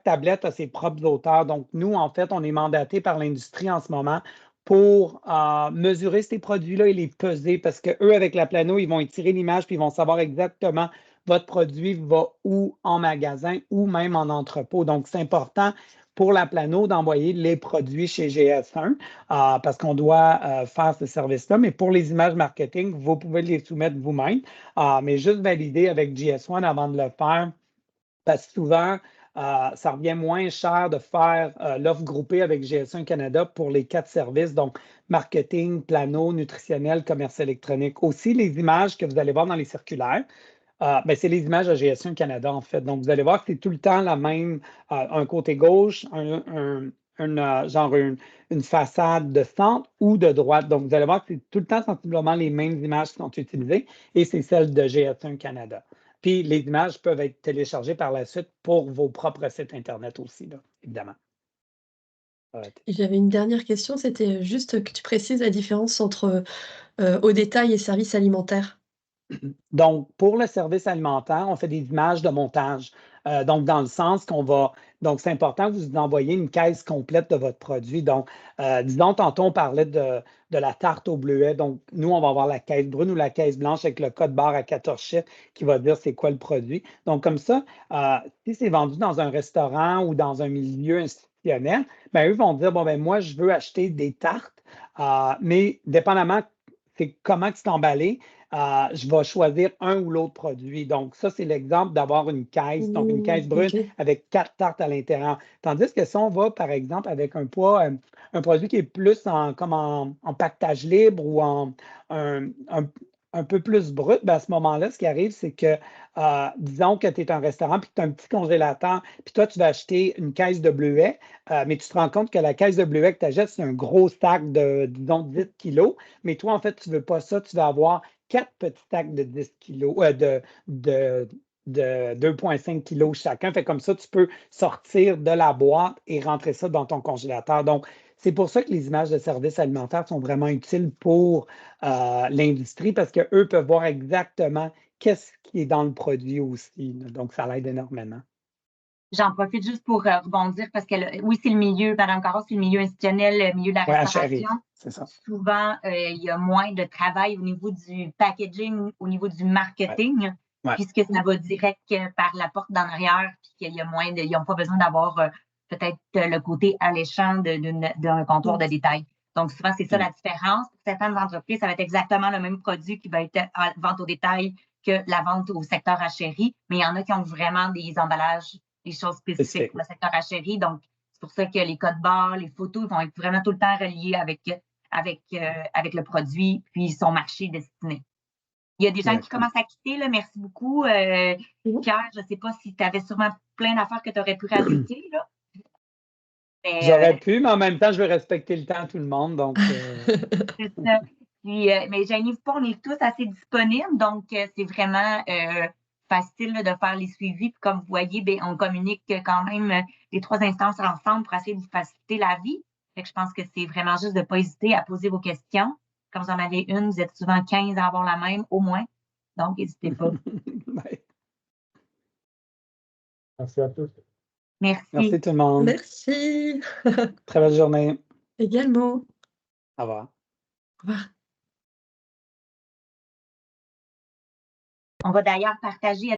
tablette a ses propres auteurs. Donc, nous, en fait, on est mandaté par l'industrie en ce moment pour mesurer ces produits-là et les peser parce qu'eux, avec la plano, ils vont étirer l'image puis ils vont savoir exactement votre produit va où en magasin ou même en entrepôt. Donc, c'est important pour la plano d'envoyer les produits chez GS1 parce qu'on doit faire ce service-là. Mais pour les images marketing, vous pouvez les soumettre vous-même, mais juste valider avec GS1 avant de le faire parce que souvent, ça revient moins cher de faire l'offre groupée avec GS1 Canada pour les 4 services, donc marketing, plano, nutritionnel, commerce électronique. Aussi, les images que vous allez voir dans les circulaires, c'est les images de GS1 Canada, en fait. Donc, vous allez voir que c'est tout le temps la même, un côté gauche, une façade de centre ou de droite. Donc, vous allez voir que c'est tout le temps sensiblement les mêmes images qui sont utilisées et c'est celles de GS1 Canada. Puis, les images peuvent être téléchargées par la suite pour vos propres sites Internet aussi, là, évidemment. Et j'avais une dernière question, c'était juste que tu précises la différence entre au détail et service alimentaire. Donc, pour le service alimentaire, on fait des images de montage. Donc, dans le sens qu'on va. Donc, c'est important que vous envoyiez une caisse complète de votre produit. Donc, disons, tantôt, on parlait de la tarte au bleuet. Donc, nous, on va avoir la caisse brune ou la caisse blanche avec le code barre à 14 chiffres qui va dire c'est quoi le produit. Donc, comme ça, si c'est vendu dans un restaurant ou dans un milieu institutionnel, bien, eux vont dire bon, ben moi, je veux acheter des tartes, mais dépendamment, c'est comment c'est emballé. Je vais choisir un ou l'autre produit. Donc, ça, c'est l'exemple d'avoir une caisse, donc une caisse brune OK. avec 4 tartes à l'intérieur. Tandis que si on va, par exemple, avec un poids, un produit qui est plus comme en pactage libre ou un peu plus brut, ben à ce moment-là, ce qui arrive, c'est que, disons que tu es un restaurant puis que tu as un petit congélateur, puis toi, tu vas acheter une caisse de bleuets, mais tu te rends compte que la caisse de bleuets que tu achètes, c'est un gros sac de, disons, 10 kilos, mais toi, en fait, tu ne veux pas ça, tu vas avoir 4 petits sacs de 10 kilos, de 2,5 kilos chacun. Fait comme ça, tu peux sortir de la boîte et rentrer ça dans ton congélateur. Donc, c'est pour ça que les images de services alimentaires sont vraiment utiles pour l'industrie parce qu'eux peuvent voir exactement qu'est-ce qui est dans le produit aussi. Donc, ça l'aide énormément. J'en profite juste pour rebondir parce que oui, c'est le milieu, Madame Caron, c'est le milieu institutionnel, le milieu de la Oui, restauration. c'est ça. Souvent, il y a moins de travail au niveau du packaging, au niveau du marketing, puisque ça va direct par la porte d'en arrière, puis qu'il y a moins ils n'ont pas besoin d'avoir peut-être le côté alléchant d'un comptoir de détail. Donc, souvent, c'est ça la différence. Pour certaines entreprises, ça va être exactement le même produit qui va être en vente au détail que la vente au secteur hachérie, mais il y en a qui ont vraiment des emballages, des choses spécifiques pour le secteur hachérie. Donc, c'est pour ça que les codes barres, les photos vont être vraiment tout le temps reliés avec le produit, puis son marché destiné. Il y a des gens qui commencent à quitter. Là. Merci beaucoup. Pierre, je ne sais pas si tu avais sûrement plein d'affaires que tu aurais pu rajouter. Là. Mais, J'aurais pu, mais en même temps, je veux respecter le temps à tout le monde. Donc, c'est ça. Puis, mais gênez-vous pas, on est tous assez disponibles, donc c'est vraiment facile là, de faire les suivis. Puis comme vous voyez, ben, on communique quand même les 3 instances ensemble pour essayer de vous faciliter la vie. Fait que je pense que c'est vraiment juste de ne pas hésiter à poser vos questions. Comme vous en avez une, vous êtes souvent 15 à avoir la même, au moins. Donc, n'hésitez pas. ouais. Merci à tous. Merci tout le monde. Merci. Très belle journée. Également. Au revoir. Au revoir. On va d'ailleurs partager